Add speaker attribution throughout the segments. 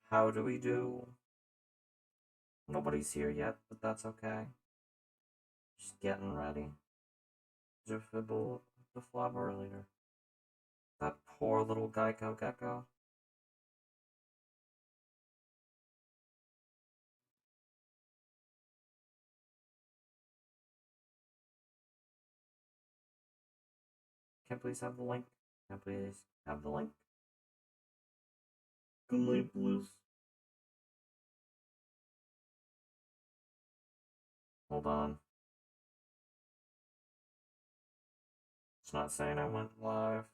Speaker 1: How do we do? Nobody's here yet, but that's okay. Just getting ready. To fibble the flop earlier. That poor little Geico gecko. Can I please have the link? Can I please have the link? Good night, please. Hold on. It's not saying I went live.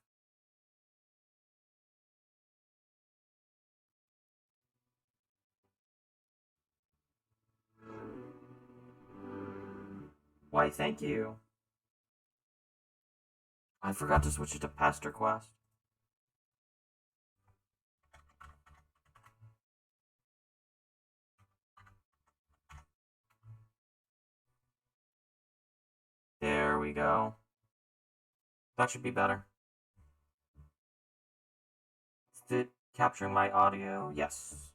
Speaker 1: Why, thank you. I forgot to switch it to Pesterquest. There we go. That should be better. Is it capturing my audio? Yes.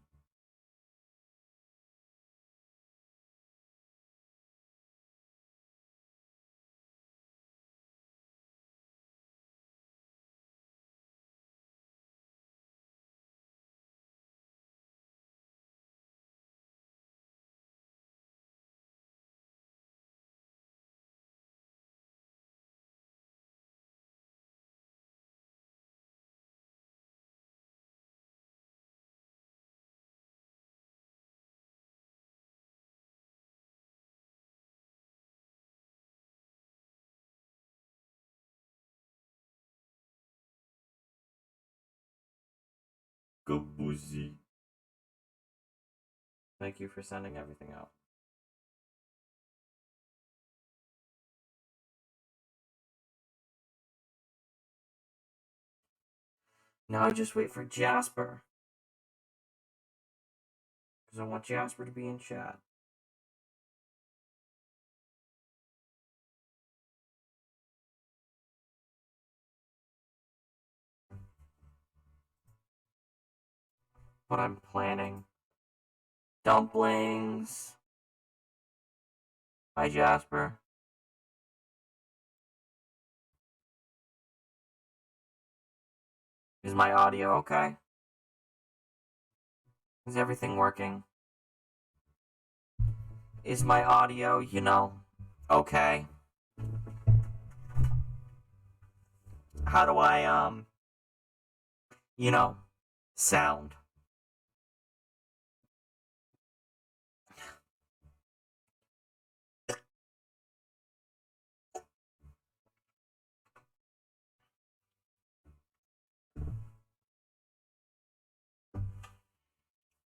Speaker 1: Good boozy. Thank you for sending everything out. Now I just wait for Jasper. Because I want Jasper to be in chat. What I'm planning. Dumplings. Hi, Jasper. Is my audio okay? Is everything working? Is my audio, okay? How do I, sound?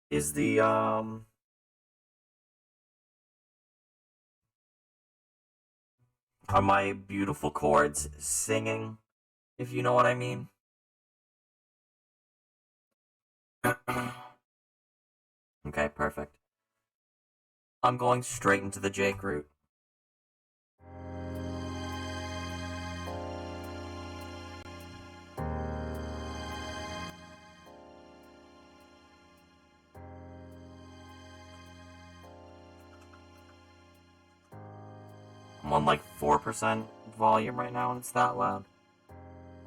Speaker 1: Is are my beautiful chords singing, if you know what I mean? Okay, perfect. I'm going straight into the Jake route. I'm on like 4% volume right now and it's that loud.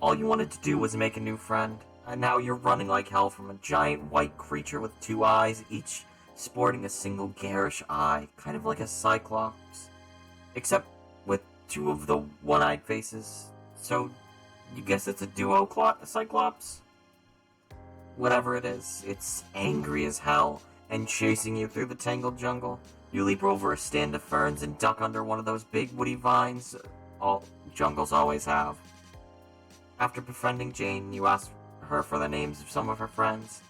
Speaker 1: All you wanted to do was make a new friend, and now you're running like hell from a giant white creature with two eyes, each sporting a single garish eye, kind of like a cyclops. Except with two of the one-eyed faces. So, you guess it's a duo cyclops? Whatever it is, it's angry as hell and chasing you through the tangled jungle. You leap over a stand of ferns and duck under one of those big woody vines all jungles always have. After befriending Jane, you ask her for the names of some of her friends.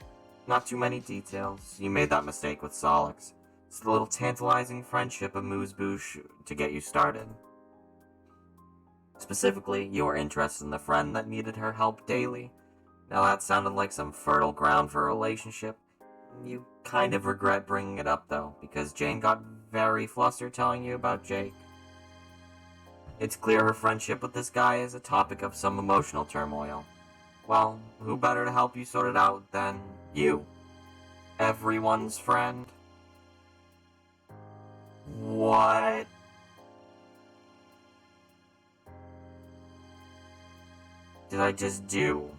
Speaker 1: Not too many details. You made that mistake with Solix. It's the little tantalizing friendship of Moose-Bouche to get you started. Specifically, you were interested in the friend that needed her help daily. Now that sounded like some fertile ground for a relationship. You kind of regret bringing it up, though, because Jane got very flustered telling you about Jake. It's clear her friendship with this guy is a topic of some emotional turmoil. Well, who better to help you sort it out than you? Everyone's friend? What? Did I just do?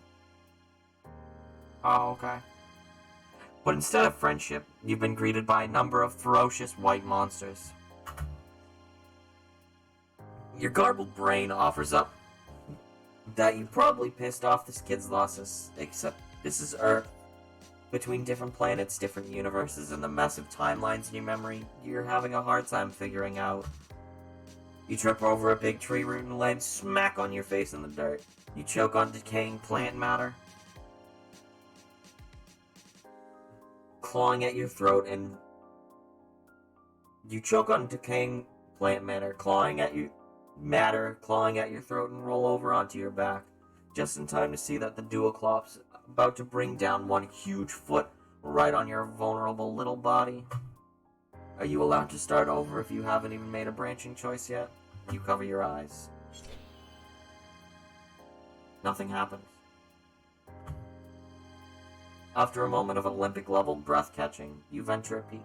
Speaker 1: Oh, okay. But instead of friendship, you've been greeted by a number of ferocious white monsters. Your garbled brain offers up that you probably pissed off this kid's losses, except this is Earth. Between different planets, different universes, and the massive timelines in your memory, you're having a hard time figuring out. You trip over a big tree root and land smack on your face in the dirt. You choke on decaying plant matter, clawing at your throat, and you choke on decaying plant matter, clawing at your throat, and roll over onto your back, just in time to see that the duoclops about to bring down one huge foot right on your vulnerable little body. Are you allowed to start over if you haven't even made a branching choice yet? You cover your eyes. Nothing happens. After a moment of Olympic-level breath-catching, you venture a peek.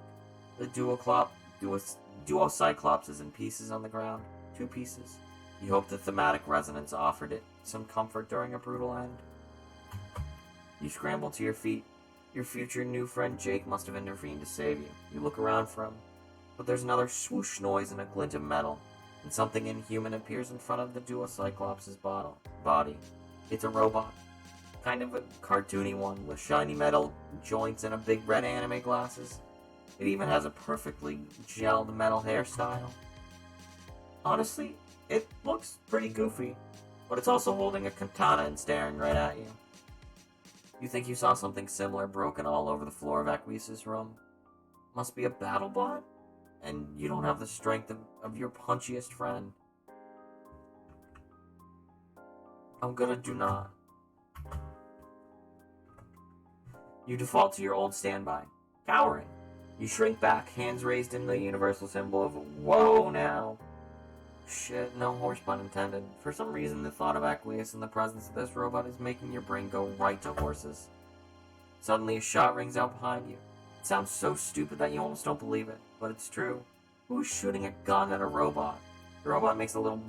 Speaker 1: The duo Cyclops is in pieces on the ground. 2 pieces. You hope the thematic resonance offered it some comfort during a brutal end. You scramble to your feet. Your future new friend Jake must have intervened to save you. You look around for him, but there's another swoosh noise and a glint of metal, and something inhuman appears in front of the duo Cyclops' body. It's a robot. Kind of a cartoony one, with shiny metal joints and a big red anime glasses. It even has a perfectly gelled metal hairstyle. Honestly, it looks pretty goofy, but it's also holding a katana and staring right at you. You think you saw something similar broken all over the floor of Aqueous' room. Must be a battle bot? And you don't have the strength of your punchiest friend. I'm gonna do not. You default to your old standby, cowering. You shrink back, hands raised in the universal symbol of whoa now. Shit, no horse pun intended. For some reason, the thought of Aqueous in the presence of this robot is making your brain go right to horses. Suddenly, a shot rings out behind you. It sounds so stupid that you almost don't believe it, but it's true. Who's shooting a gun at a robot? The robot makes a little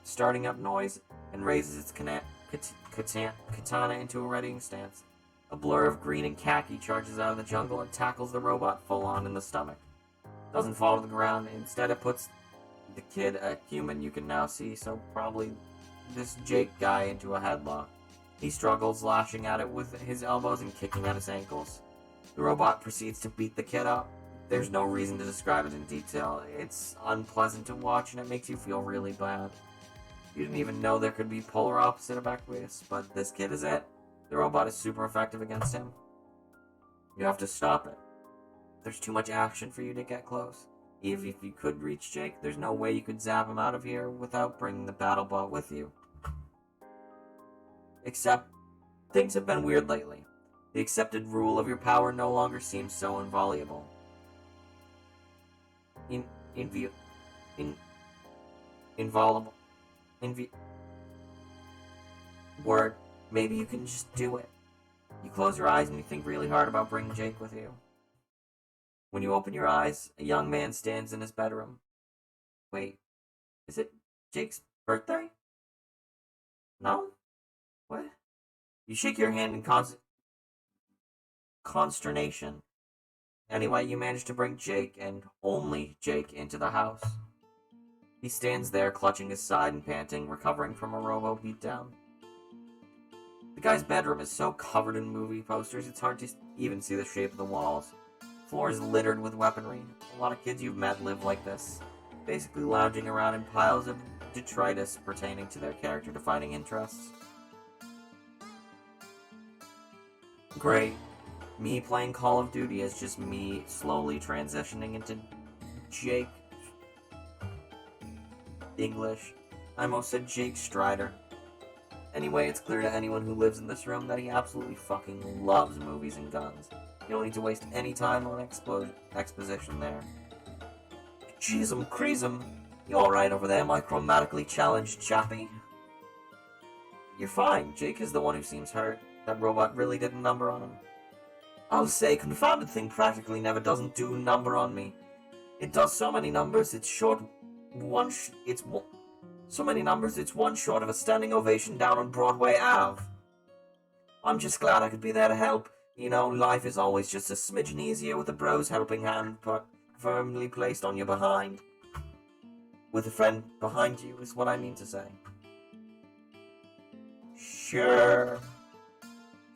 Speaker 1: starting up noise and raises its katana into a readying stance. A blur of green and khaki charges out of the jungle and tackles the robot full on in the stomach. Doesn't fall to the ground. Instead, it puts the kid, a human you can now see, so probably this Jake guy, into a headlock. He struggles, lashing at it with his elbows and kicking at his ankles. The robot proceeds to beat the kid up. There's no reason to describe it in detail. It's unpleasant to watch and it makes you feel really bad. You didn't even know there could be polar opposite of Aqueous, but this kid is it. The robot is super effective against him. You have to stop it. There's too much action for you to get close. Even if you could reach Jake, there's no way you could zap him out of here without bringing the BattleBot with you. Except, things have been weird lately. The accepted rule of your power no longer seems so inviolable. Inviolable. Word. Maybe you can just do it. You close your eyes and you think really hard about bringing Jake with you. When you open your eyes, a young man stands in his bedroom. Wait, is it Jake's birthday? No? What? You shake your hand in consternation. Anyway, you manage to bring Jake, and only Jake, into the house. He stands there, clutching his side and panting, recovering from a robo beatdown. The guy's bedroom is so covered in movie posters, it's hard to even see the shape of the walls. The floor is littered with weaponry. A lot of kids you've met live like this, basically lounging around in piles of detritus pertaining to their character-defining interests. Great. Me playing Call of Duty is just me slowly transitioning into Jake. English. I almost said Jake Strider. Anyway, it's clear to anyone who lives in this room that he absolutely fucking loves movies and guns. You don't need to waste any time on exposition there. Jeezum creasum. You alright over there, my chromatically challenged chappie? You're fine. Jake is the one who seems hurt. That robot really did a number on him. I'll say, confounded thing practically never doesn't do a number on me. It does so many numbers, it's so many numbers, it's one short of a standing ovation down on Broadway Ave. I'm just glad I could be there to help. You know, life is always just a smidgen easier with a bro's helping hand firmly placed on your behind. With a friend behind you, is what I mean to say. Sure.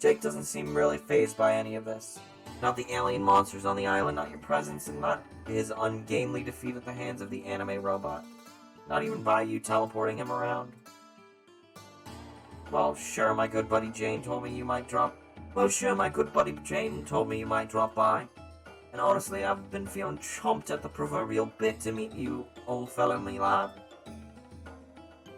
Speaker 1: Jake doesn't seem really fazed by any of this. Not the alien monsters on the island, not your presence, and not his ungainly defeat at the hands of the anime robot. Not even by you teleporting him around. Well, sure, my good buddy Jane told me you might drop by. And honestly, I've been feeling chomped at the proverbial bit to meet you, old fellow me lad.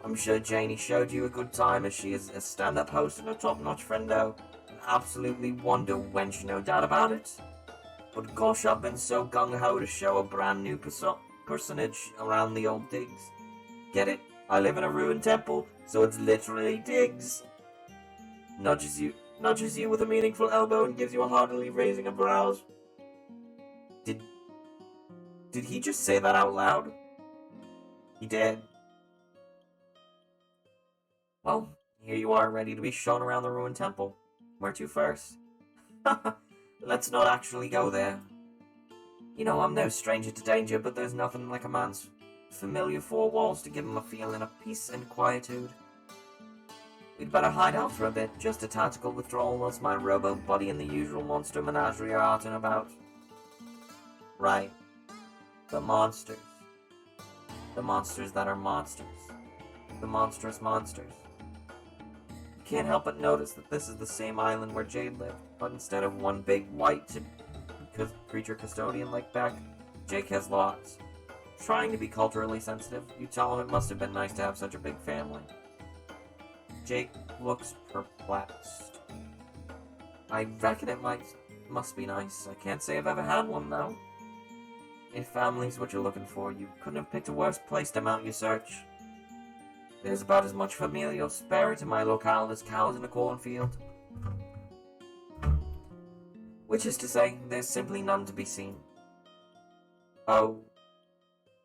Speaker 1: I'm sure Janie showed you a good time, as she is a stand-up host and a top-notch friendo. An absolutely wonder wench, no doubt about it. But gosh, I've been so gung-ho to show a brand new personage around the old digs. Get it? I live in a ruined temple, so it's literally digs. Nudges you with a meaningful elbow and gives you a heartily raising of brows. Did he just say that out loud? He did. Well, here you are, ready to be shown around the ruined temple. Where to first? Let's not actually go there. You know, I'm no stranger to danger, but there's nothing like a man's familiar four walls to give him a feeling of peace and quietude. We'd better hide out for a bit, just a tactical withdrawal whilst my robo-buddy and the usual monster menagerie are out and about. Right. The monsters. The monsters that are monsters. The monstrous monsters. You can't help but notice that this is the same island where Jade lived, but instead of one big white creature custodian like Beck, Jake has lots. Trying to be culturally sensitive, you tell him it must have been nice to have such a big family. Jake looks perplexed. I reckon it must be nice. I can't say I've ever had one, though. If family's what you're looking for, you couldn't have picked a worse place to mount your search. There's about as much familial spirit in my locale as cows in a cornfield. Which is to say, there's simply none to be seen. Oh.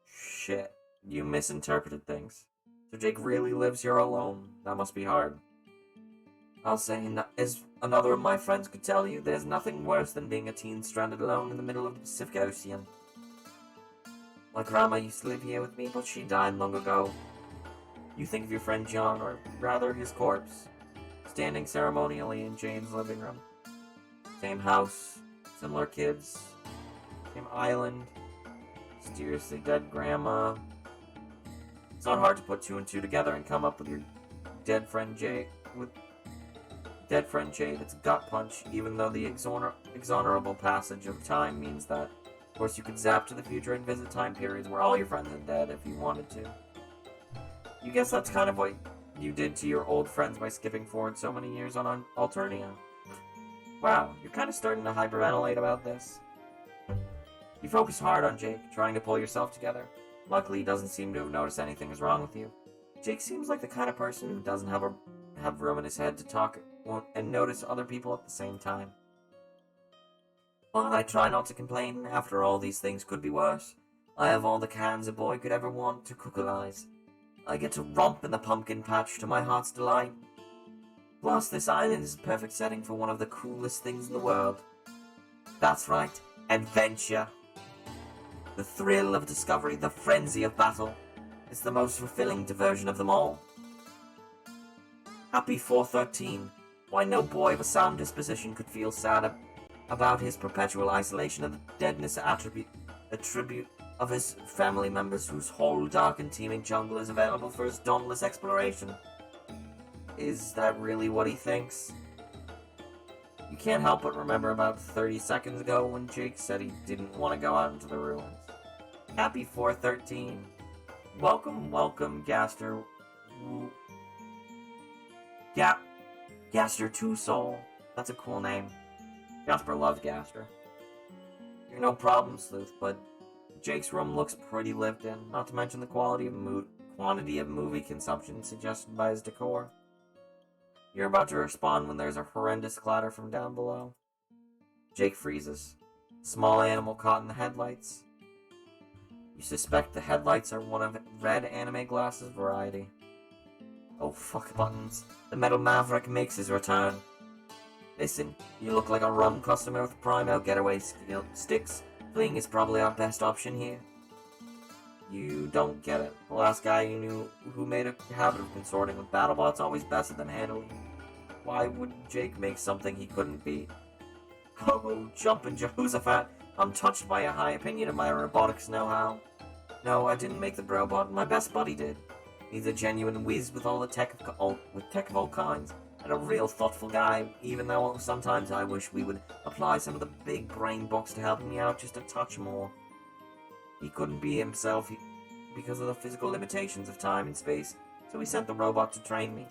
Speaker 1: Shit. You misinterpreted things. So Jake really lives here alone. That must be hard. I'll say, as another of my friends could tell you, there's nothing worse than being a teen stranded alone in the middle of the Pacific Ocean. My grandma used to live here with me, but she died long ago. You think of your friend John, or rather his corpse, standing ceremonially in Jane's living room. Same house, similar kids, same island, mysteriously dead grandma. It's not hard to put two and two together and come up with your dead friend Jake. With dead friend Jade, it's a gut punch, even though the exonerable passage of time means that. Of course, you could zap to the future and visit time periods where all your friends are dead if you wanted to. You guess that's kind of what you did to your old friends by skipping forward so many years on Alternia. Wow, you're kind of starting to hyperventilate about this. You focus hard on Jake, trying to pull yourself together. Luckily, he doesn't seem to have noticed anything is wrong with you. Jake seems like the kind of person who doesn't have room in his head to talk and notice other people at the same time. But I try not to complain. After all, these things could be worse. I have all the cans a boy could ever want to cookalize. I get to romp in the pumpkin patch to my heart's delight. Plus, this island is a perfect setting for one of the coolest things in the world. That's right, adventure. The thrill of discovery, the frenzy of battle. It's the most fulfilling diversion of them all. Happy 413. Why, no boy of a sound disposition could feel sad about his perpetual isolation of the deadness attribute of his family members whose whole dark and teeming jungle is available for his dauntless exploration. Is that really what he thinks? You can't help but remember about 30 seconds ago when Jake said he didn't want to go out into the ruins. Happy 413. Welcome, Gaster. Gaster Two Soul. That's a cool name. Jasper loves Gaster. You're no problem, Sleuth, but Jake's room looks pretty lived in, not to mention the quantity of movie consumption suggested by his decor. You're about to respond when there's a horrendous clatter from down below. Jake freezes. Small animal caught in the headlights. You suspect the headlights are one of red anime glasses variety. Oh fuck buttons. The Metal Maverick makes his return. Listen, you look like a rum customer with prime out getaway sticks. Fleeing is probably our best option here. You don't get it. The last guy you knew who made a habit of consorting with BattleBots always bested them handily. Why would Jake make something he couldn't beat? Oh, jumpin' Jehoshaphat! I'm touched by a high opinion of my robotics know-how. No, I didn't make the Brobot, my best buddy did. He's a genuine whiz with all the tech of all kinds, and a real thoughtful guy, even though sometimes I wish we would apply some of the big brain books to helping me out just a touch more. He couldn't be himself because of the physical limitations of time and space, so he sent the robot to train me.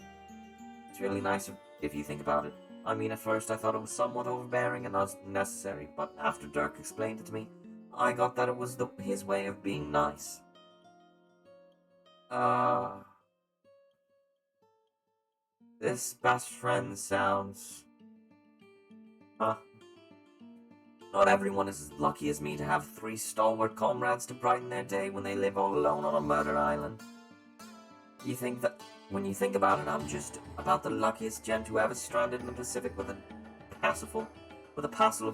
Speaker 1: It's really nice if you think about it. I mean, at first I thought it was somewhat overbearing and unnecessary, but after Dirk explained it to me, I got that it was his way of being nice. This best friend sounds... Huh. Not everyone is as lucky as me to have 3 stalwart comrades to brighten their day when they live all alone on a murder island. When you think about it, I'm just about the luckiest gent who ever stranded in the Pacific with a passel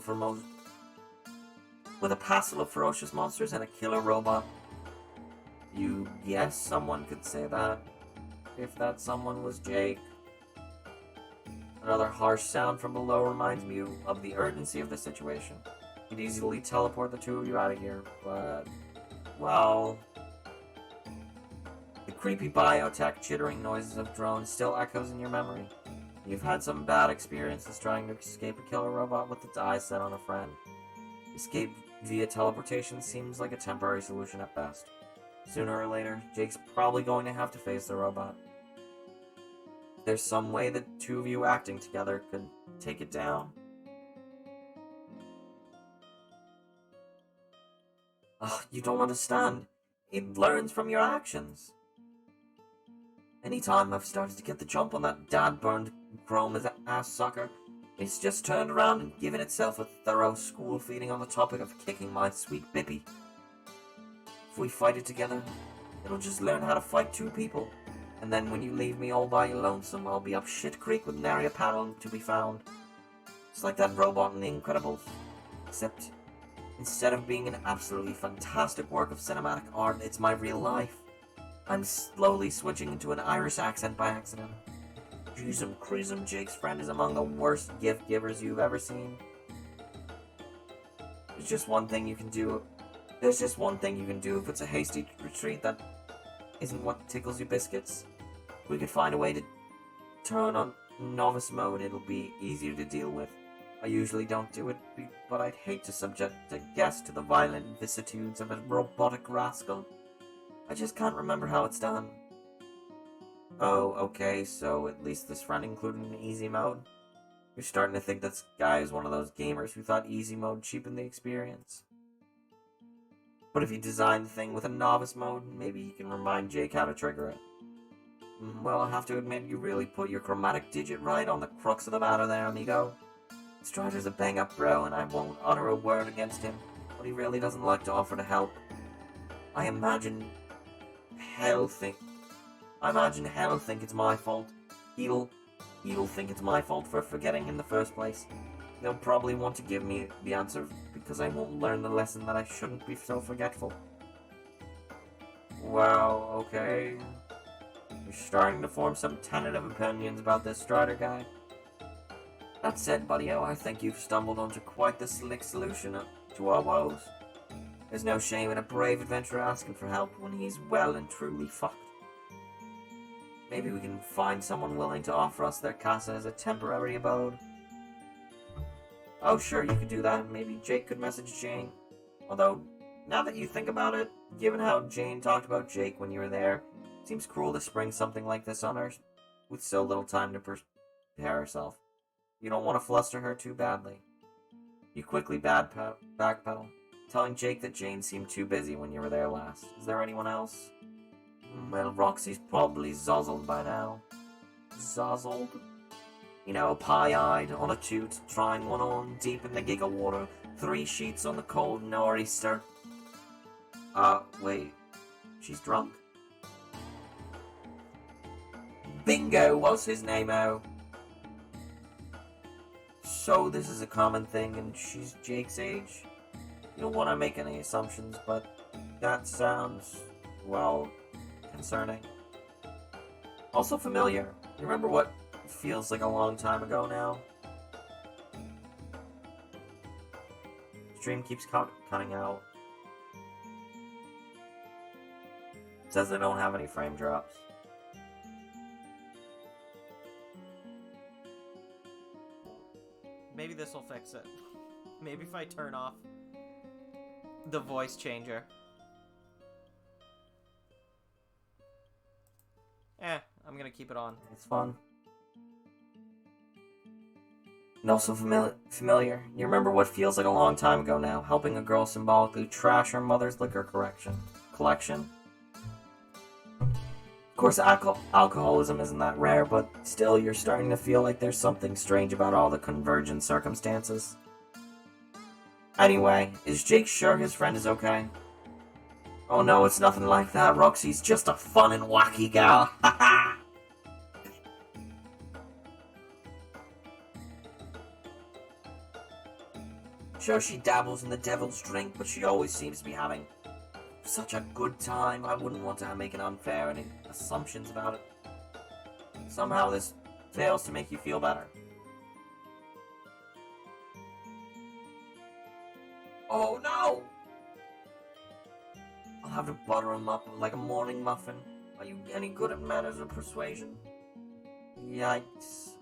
Speaker 1: of ferocious monsters and a killer robot. Yes, someone could say that. If that someone was Jake. Another harsh sound from below reminds me of the urgency of the situation. You'd easily teleport the two of you out of here, but... well... The creepy biotech chittering noises of drones still echoes in your memory. You've had some bad experiences trying to escape a killer robot with its eyes set on a friend. Escape via teleportation seems like a temporary solution at best. Sooner or later, Jake's probably going to have to face the robot. There's some way the two of you acting together could take it down. Ugh, you don't understand. It learns from your actions. Anytime I've started to get the jump on that dad-burned chrome as an ass sucker, it's just turned around and given itself a thorough school feeding on the topic of kicking my sweet Bippy. If we fight it together, it'll just learn how to fight 2 people. And then when you leave me all by your lonesome, I'll be up shit creek with nary a paddle to be found. It's like that robot in The Incredibles. Except, instead of being an absolutely fantastic work of cinematic art, it's my real life. I'm slowly switching into an Irish accent by accident. Jeezum Creasum, Jake's friend is among the worst gift givers you've ever seen. There's just one thing you can do if it's a hasty retreat that isn't what tickles your biscuits. If we could find a way to turn on novice mode, it'll be easier to deal with. I usually don't do it, but I'd hate to subject a guest to the violent vicissitudes of a robotic rascal. I just can't remember how it's done. Oh, okay, so at least this friend included an easy mode. You're starting to think this guy is one of those gamers who thought easy mode cheapened the experience. But if you design the thing with a novice mode, maybe you can remind Jake how to trigger it. Well, I have to admit, you really put your chromatic digit right on the crux of the matter there, amigo. Strider's a bang-up bro, and I won't utter a word against him, but he really doesn't like to offer to help. I imagine hell think it's my fault. He'll think it's my fault for forgetting in the first place. They'll probably want to give me the answer because I won't learn the lesson that I shouldn't be so forgetful. Wow, okay. You're starting to form some tentative opinions about this Strider guy. That said, buddy-o, I think you've stumbled onto quite the slick solution to our woes. There's no shame in a brave adventurer asking for help when he's well and truly fucked. Maybe we can find someone willing to offer us their casa as a temporary abode. Oh sure, you could do that. Maybe Jake could message Jane. Although, now that you think about it, given how Jane talked about Jake when you were there, it seems cruel to spring something like this on her with so little time to prepare herself. You don't want to fluster her too badly. You quickly backpedal, telling Jake that Jane seemed too busy when you were there last. Is there anyone else? Well, Roxy's probably zozzled by now. Zozzled? You know, pie-eyed on a toot, trying one on deep in the gig of water, 3 sheets on the cold nor'easter. Wait, she's drunk? Bingo was his name-o. So this is a common thing and she's Jake's age? You don't want to make any assumptions, but that sounds, well, concerning. Also familiar. You remember what feels like a long time ago now? Stream keeps cutting out. It says they don't have any frame drops. Maybe this will fix it. Maybe if I turn off the voice changer. I'm gonna keep it on. It's fun. And also familiar. You remember what feels like a long time ago now, helping a girl symbolically trash her mother's liquor collection? Of course, alcoholism isn't that rare, but still you're starting to feel like there's something strange about all the convergent circumstances. Anyway, is Jake sure his friend is okay? Oh no, it's nothing like that. Roxy's just a fun and wacky gal. Haha! Sure, she dabbles in the devil's drink, but she always seems to be having such a good time. I wouldn't want to make unfair any assumptions about it. Somehow this fails to make you feel better. Oh no! I'll have to butter him up like a morning muffin. Are you any good at manners or persuasion? Yikes.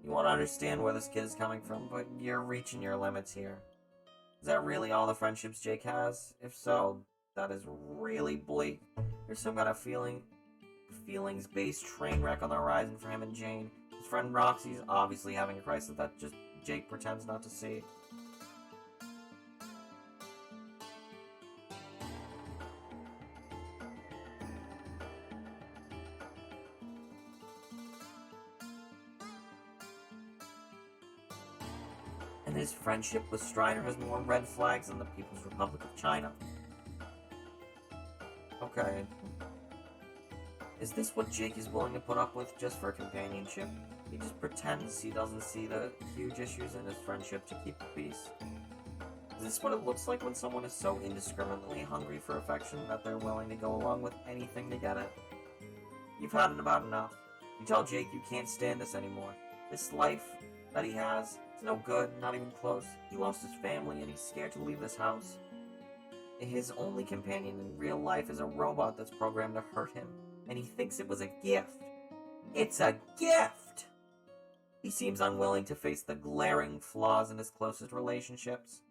Speaker 1: You want to understand where this kid is coming from, but you're reaching your limits here. Is that really all the friendships Jake has? If so, that is really bleak. There's some kind of feelings-based train wreck on the horizon for him and Jane. His friend Roxy's obviously having a crisis that just Jake pretends not to see. And his friendship with Strider has more red flags than the People's Republic of China. Okay. Is this what Jake is willing to put up with just for companionship? He just pretends he doesn't see the huge issues in his friendship to keep the peace. Is this what it looks like when someone is so indiscriminately hungry for affection that they're willing to go along with anything to get it? You've had it about enough. You tell Jake you can't stand this anymore. This life that he has is no good, not even close. He lost his family and he's scared to leave this house. His only companion in real life is a robot that's programmed to hurt him, and he thinks it was a gift. It's a gift! He seems unwilling to face the glaring flaws in his closest relationships.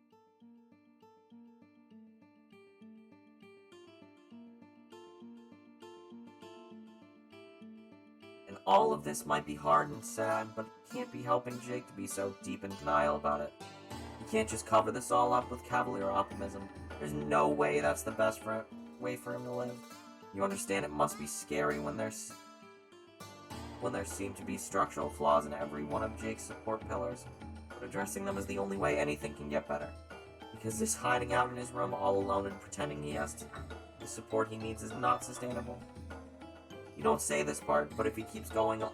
Speaker 1: And all of this might be hard and sad, but it can't be helping Jake to be so deep in denial about it. You can't just cover this all up with cavalier optimism. There's no way that's the best way for him to live. You understand it must be scary when there seem to be structural flaws in every one of Jake's support pillars, but addressing them is the only way anything can get better. Because this hiding out in his room all alone and pretending he has the support he needs is not sustainable. You don't say this part, but if he keeps going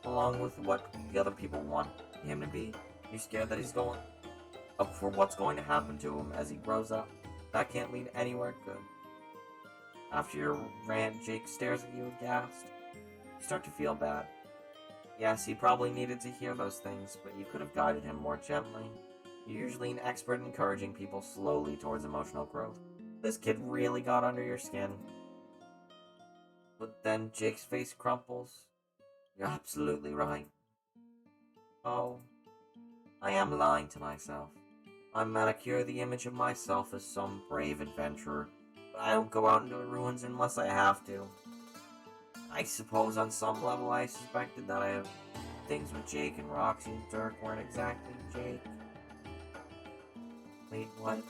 Speaker 1: along with what the other people want him to be, you're scared that he's going up for what's going to happen to him as he grows up. That can't lead anywhere good. After your rant, Jake stares at you aghast. You start to feel bad. Yes, he probably needed to hear those things, but you could have guided him more gently. You're usually an expert in encouraging people slowly towards emotional growth. This kid really got under your skin. But then Jake's face crumples. You're absolutely right. Oh, I am lying to myself. I manicure the image of myself as some brave adventurer, but I don't go out into the ruins unless I have to. I suppose on some level I suspected that I have things with Jake and Roxy and Dirk weren't exactly Jake. Wait, what?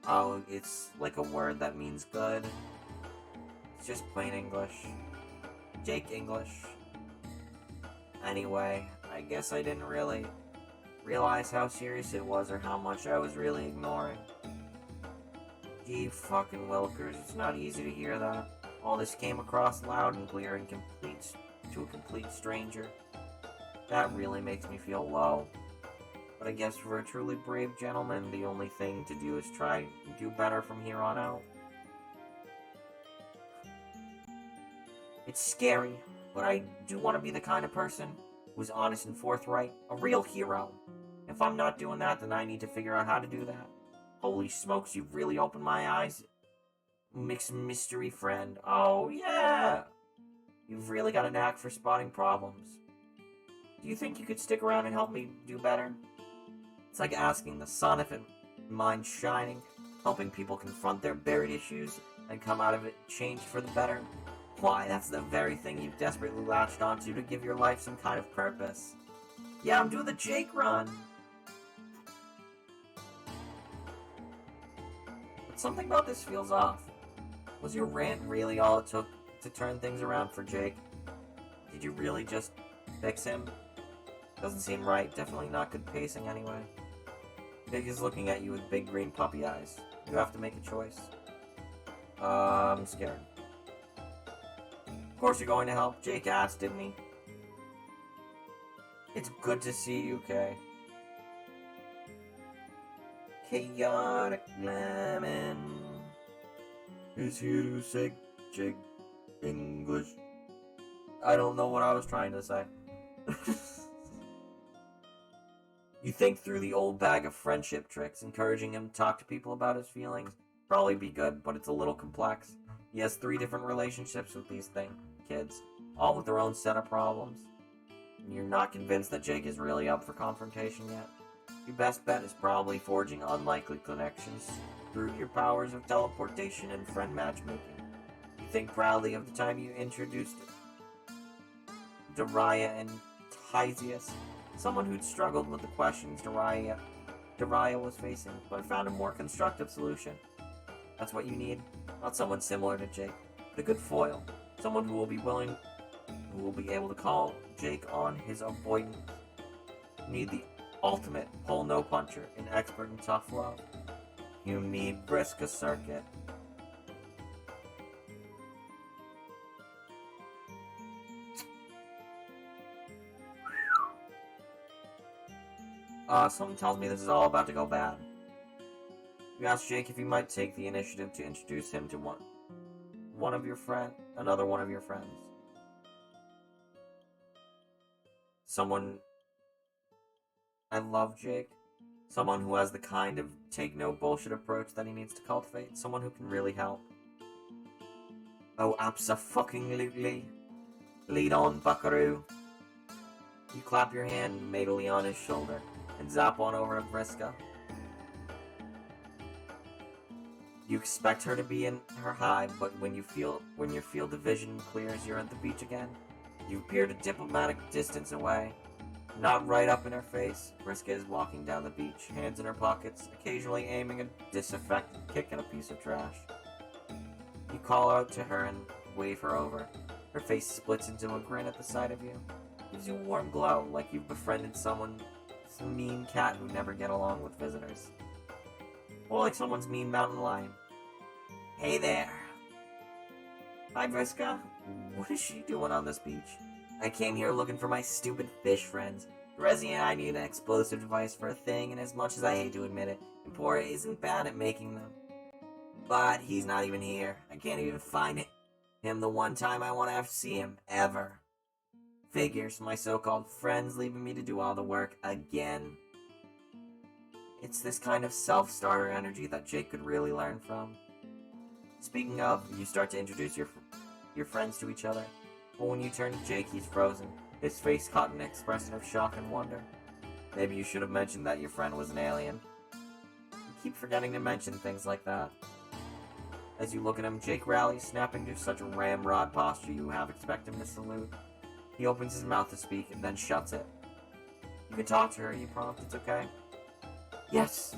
Speaker 1: Oh, it's like a word that means good. It's just plain English. Jake English. Anyway, I guess I didn't really realize how serious it was or how much I was really ignoring. Gee fucking Wilkers, it's not easy to hear that. All this came across loud and clear and to a complete stranger. That really makes me feel low. But I guess for a truly brave gentleman, the only thing to do is try and do better from here on out. It's scary, but I do want to be the kind of person who's honest and forthright, a real hero. If I'm not doing that, then I need to figure out how to do that. Holy smokes, you've really opened my eyes. Mixed mystery friend. Oh, yeah! You've really got a knack for spotting problems. Do you think you could stick around and help me do better? It's like asking the sun if it minds shining, helping people confront their buried issues and come out of it changed for the better. Why, that's the very thing you've desperately latched onto to give your life some kind of purpose. Yeah, I'm doing the Jake run. But something about this feels off. Was your rant really all it took to turn things around for Jake? Did you really just fix him? Doesn't seem right. Definitely not good pacing anyway. Jake is looking at you with big green puppy eyes. You have to make a choice. I'm scared. Of course you're going to help. Jake asked, didn't he? It's good to see you, Kay. Chaotic Lemon is here to say Jake English. I don't know what I was trying to say. You think through the old bag of friendship tricks, encouraging him to talk to people about his feelings. Probably be good, but it's a little complex. He has 3 different relationships with these kids, all with their own set of problems. And you're not convinced that Jake is really up for confrontation yet. Your best bet is probably forging unlikely connections through your powers of teleportation and friend matchmaking. You think proudly of the time you introduced Daria and Tysius, someone who'd struggled with the questions Daria was facing, but found a more constructive solution. That's what you need. Not someone similar to Jake, but a good foil. Someone who will be able to call Jake on his avoidance. You need the ultimate pull-no-puncher, an expert in tough love. You need Briska Circuit. Someone tells me this is all about to go bad. You ask Jake if he might take the initiative to introduce him to another one of your friends. Someone... I love Jake. Someone who has the kind of take-no-bullshit approach that he needs to cultivate. Someone who can really help. Oh, abso-fucking-lutely. Lead on, buckaroo. You clap your hand mately on his shoulder and zap on over to Briska. You expect her to be in her hive, but when your field of vision clears, you're at the beach again. You appear a diplomatic distance away, not right up in her face. Briska is walking down the beach, hands in her pockets, occasionally aiming a disaffected kick at a piece of trash. You call out to her and wave her over. Her face splits into a grin at the sight of you. Gives you a warm glow, like you've befriended some mean cat who never get along with visitors. Or like someone's mean mountain lion. Hey there. Hi, Briska. What is she doing on this beach? I came here looking for my stupid fish friends. Resi and I need an explosive device for a thing, and as much as I hate to admit it, Empora isn't bad at making them. But he's not even here. I can't even find him the one time I want to see him, ever. Figures, my so-called friends leaving me to do all the work again. It's this kind of self-starter energy that Jake could really learn from. Speaking of, you start to introduce your friends to each other. But when you turn to Jake, he's frozen. His face caught an expression of shock and wonder. Maybe you should have mentioned that your friend was an alien. You keep forgetting to mention things like that. As you look at him, Jake rallies, snapping to such a ramrod posture you half expect him to salute. He opens his mouth to speak, and then shuts it. You can talk to her, you prompt. It's okay. Yes.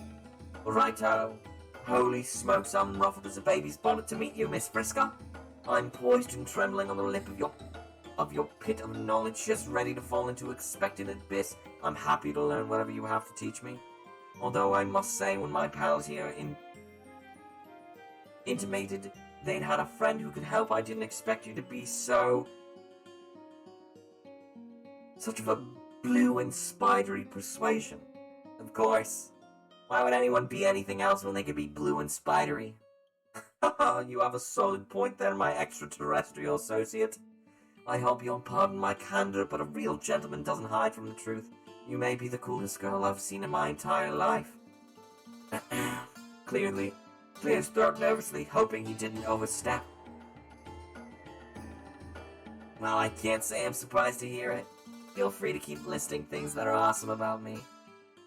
Speaker 1: Righto. Holy smokes, I'm ruffled as a baby's bonnet to meet you, Miss Briska. I'm poised and trembling on the lip of your of your pit of knowledge, just ready to fall into expectant abyss. I'm happy to learn whatever you have to teach me. Although I must say, when my pals here intimated they'd had a friend who could help, I didn't expect you to be such of a blue and spidery persuasion. Of course. Why would anyone be anything else when they could be blue and spidery? You have a solid point there, my extraterrestrial associate. I hope you'll pardon my candor, but a real gentleman doesn't hide from the truth. You may be the coolest girl I've seen in my entire life. Cleared his throat nervously, hoping he didn't overstep. Well, I can't say I'm surprised to hear it. Feel free to keep listing things that are awesome about me.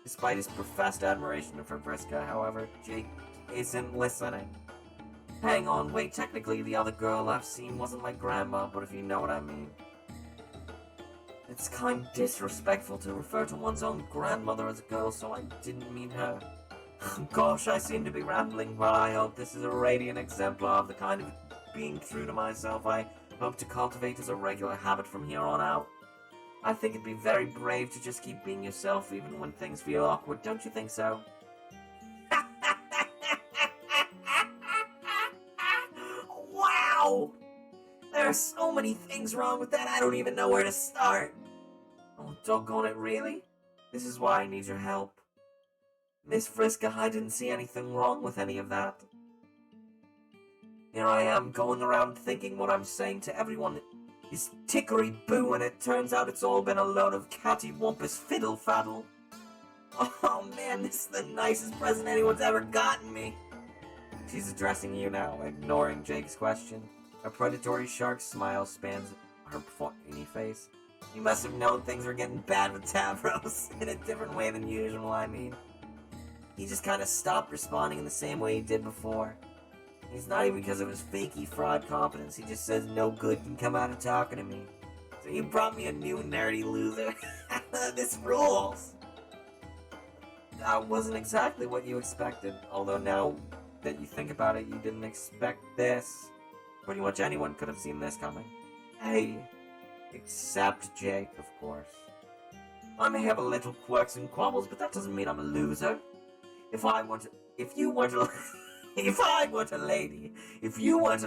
Speaker 1: Despite his professed admiration for Vriska, however, Jake isn't listening. Hang on, wait, technically the other girl I've seen wasn't my grandma, but if you know what I mean. It's kind of disrespectful to refer to one's own grandmother as a girl, so I didn't mean her. Gosh, I seem to be rambling, but I hope this is a radiant exemplar of the kind of being true to myself I hope to cultivate as a regular habit from here on out. I think it'd be very brave to just keep being yourself even when things feel awkward, don't you think so? Wow! There are so many things wrong with that, I don't even know where to start. Oh, doggone it, really? This is why I need your help. Miss Vriska, I didn't see anything wrong with any of that. Here I am, going around thinking what I'm saying to everyone is tickery-boo, and it turns out it's all been a load of catty-wampus fiddle-faddle. Oh man, this is the nicest present anyone's ever gotten me. She's addressing you now, ignoring Jake's question. A predatory shark smile spans her funny face. You must have known things were getting bad with Tavros, in a different way than usual, I mean. He just kind of stopped responding in the same way he did before. It's not even because of his fakey fraud competence, he just says no good can come out of talking to me. So you brought me a new nerdy loser? This rules! That wasn't exactly what you expected, although now that you think about it, you didn't expect this. Pretty much anyone could have seen this coming. Hey, except Jake, of course. I may have a little quirks and quabbles, but that doesn't mean I'm a loser. If you weren't a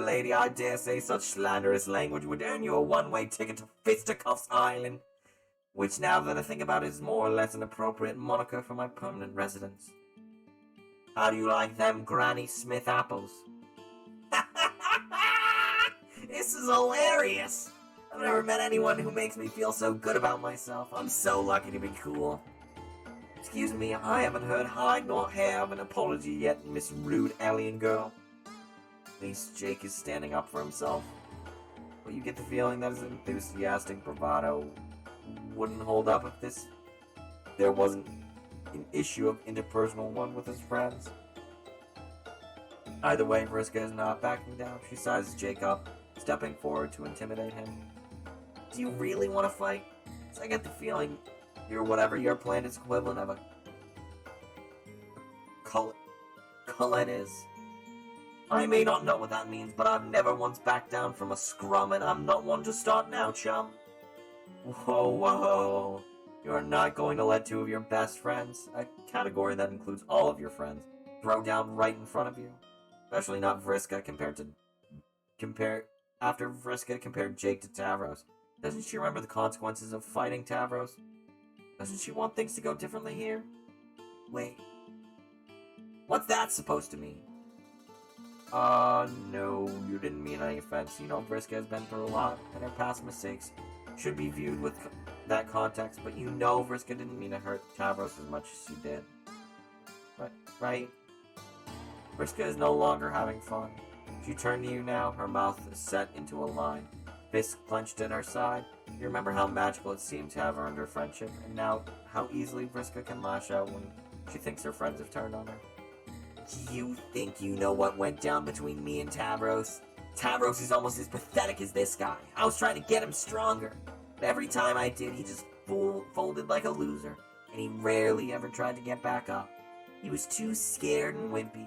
Speaker 1: lady, I dare say such slanderous language would earn you a one-way ticket to Fisticuffs Island, which now that I think about it is more or less an appropriate moniker for my permanent residence. How do you like them Granny Smith apples? This is hilarious! I've never met anyone who makes me feel so good about myself. I'm so lucky to be cool. Excuse me, I haven't heard hide nor hair of an apology yet, Miss Rude Alien Girl. At least Jake is standing up for himself. But you get the feeling that his enthusiastic bravado wouldn't hold up if there wasn't an issue of interpersonal one with his friends. Either way, Vriska is not backing down. She sizes Jake up, stepping forward to intimidate him. Do you really want to fight? 'Cause I get the feeling you're whatever your planet's equivalent of a Colette is. I may not know what that means, but I've never once backed down from a scrum, and I'm not one to start now, chum. Whoa, whoa. You're not going to let two of your best friends, a category that includes all of your friends, throw down right in front of you. Especially not Vriska after Vriska compared Jake to Tavros. Doesn't she remember the consequences of fighting Tavros? Doesn't she want things to go differently here? Wait. What's that supposed to mean? No, you didn't mean any offense. You know Vriska has been through a lot, and her past mistakes should be viewed with that context, but you know Vriska didn't mean to hurt Tavros as much as she did. Right? Vriska is no longer having fun. She turned to you now, her mouth is set into a line, fists clenched at her side. You remember how magical it seemed to have earned her friendship, and now how easily Vriska can lash out when she thinks her friends have turned on her. Do you think you know what went down between me and Tavros? Tavros is almost as pathetic as this guy. I was trying to get him stronger, but every time I did, he just folded like a loser, and he rarely ever tried to get back up. He was too scared and wimpy.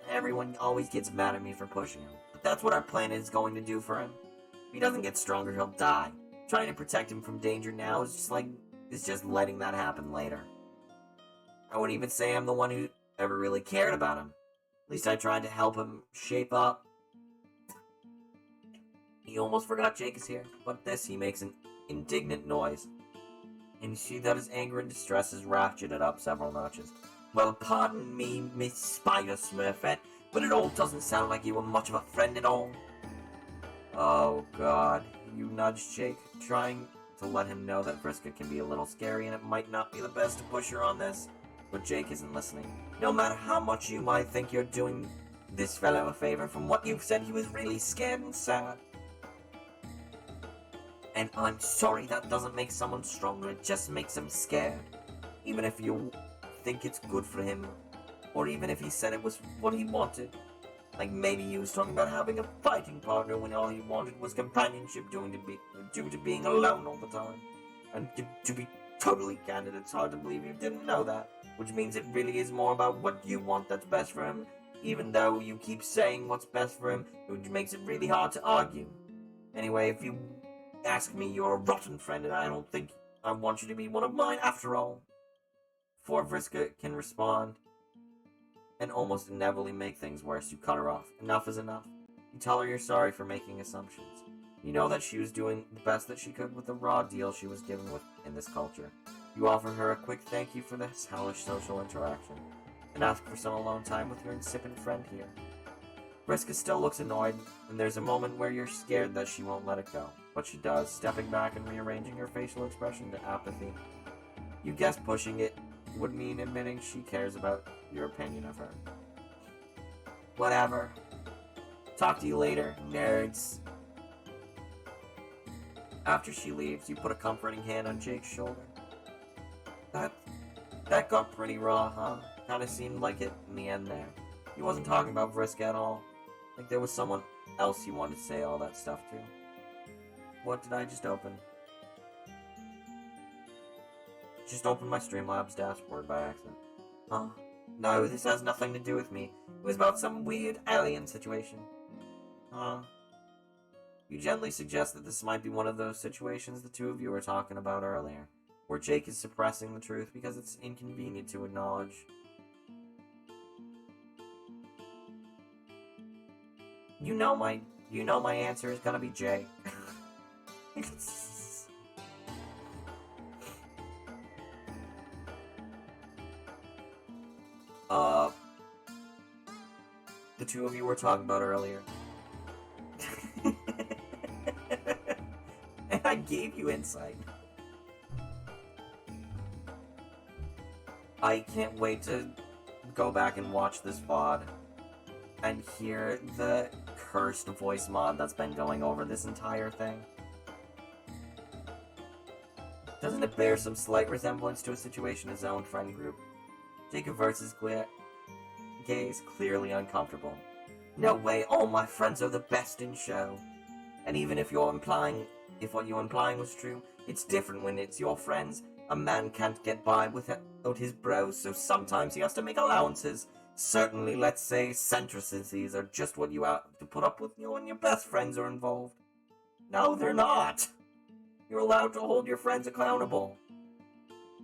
Speaker 1: Everyone always gets mad at me for pushing him, but that's what our planet is going to do for him. If he doesn't get stronger, he'll die. Trying to protect him from danger now is just letting that happen later. I wouldn't even say I'm the one who ever really cared about him. At least I tried to help him shape up. He almost forgot Jake is here, but at this he makes an indignant noise. And you see that his anger and distress is ratcheted up several notches. Well, pardon me, Miss Spider Smurfette, but it all doesn't sound like you were much of a friend at all. Oh god, you nudge Jake, trying to let him know that Vriska can be a little scary and it might not be the best to push her on this. But Jake isn't listening. No matter how much you might think you're doing this fellow a favor, from what you've said, he was really scared and sad. And I'm sorry that doesn't make someone stronger, it just makes him scared. Even if you think it's good for him, or even if he said it was what he wanted. Like maybe he was talking about having a fighting partner when all he wanted was companionship due to being alone all the time. And to be totally candid, it's hard to believe you didn't know that. Which means it really is more about what you want that's best for him. Even though you keep saying what's best for him, which makes it really hard to argue. Anyway, if you ask me, you're a rotten friend, and I don't think I want you to be one of mine after all. Before Vriska can respond, and almost inevitably make things worse, you cut her off. Enough is enough. You tell her you're sorry for making assumptions. You know that she was doing the best that she could with the raw deal she was given in this culture. You offer her a quick thank you for this hellish social interaction, and ask for some alone time with your insipid friend here. Vriska still looks annoyed, and there's a moment where you're scared that she won't let it go. But she does, stepping back and rearranging her facial expression to apathy. You guess pushing it would mean admitting she cares about your opinion of her. Whatever. Talk to you later, nerds. After she leaves, you put a comforting hand on Jake's shoulder. That got pretty raw, huh? Kinda seemed like it in the end there. He wasn't talking about Vriska at all. Like there was someone else he wanted to say all that stuff to. What did I just open? Just opened my Streamlabs dashboard by accident. Huh? No, this has nothing to do with me. It was about some weird alien situation. Huh? You gently suggest that this might be one of those situations the two of you were talking about earlier, where Jake is suppressing the truth because it's inconvenient to acknowledge. You know my answer is gonna be Jake. The two of you were talking about earlier. And I gave you insight. I can't wait to go back and watch this VOD and hear the cursed voice mod that's been going over this entire thing. Doesn't it bear some slight resemblance to a situation his own friend group? Jake averts his gaze, clearly uncomfortable. No way, all my friends are the best in show. And even if what you're implying was true, it's different when it's your friends. A man can't get by without his bros, so sometimes he has to make allowances. Certainly, let's say, eccentricities are just what you have to put up with when your best friends are involved. No, they're not! You're allowed to hold your friends accountable.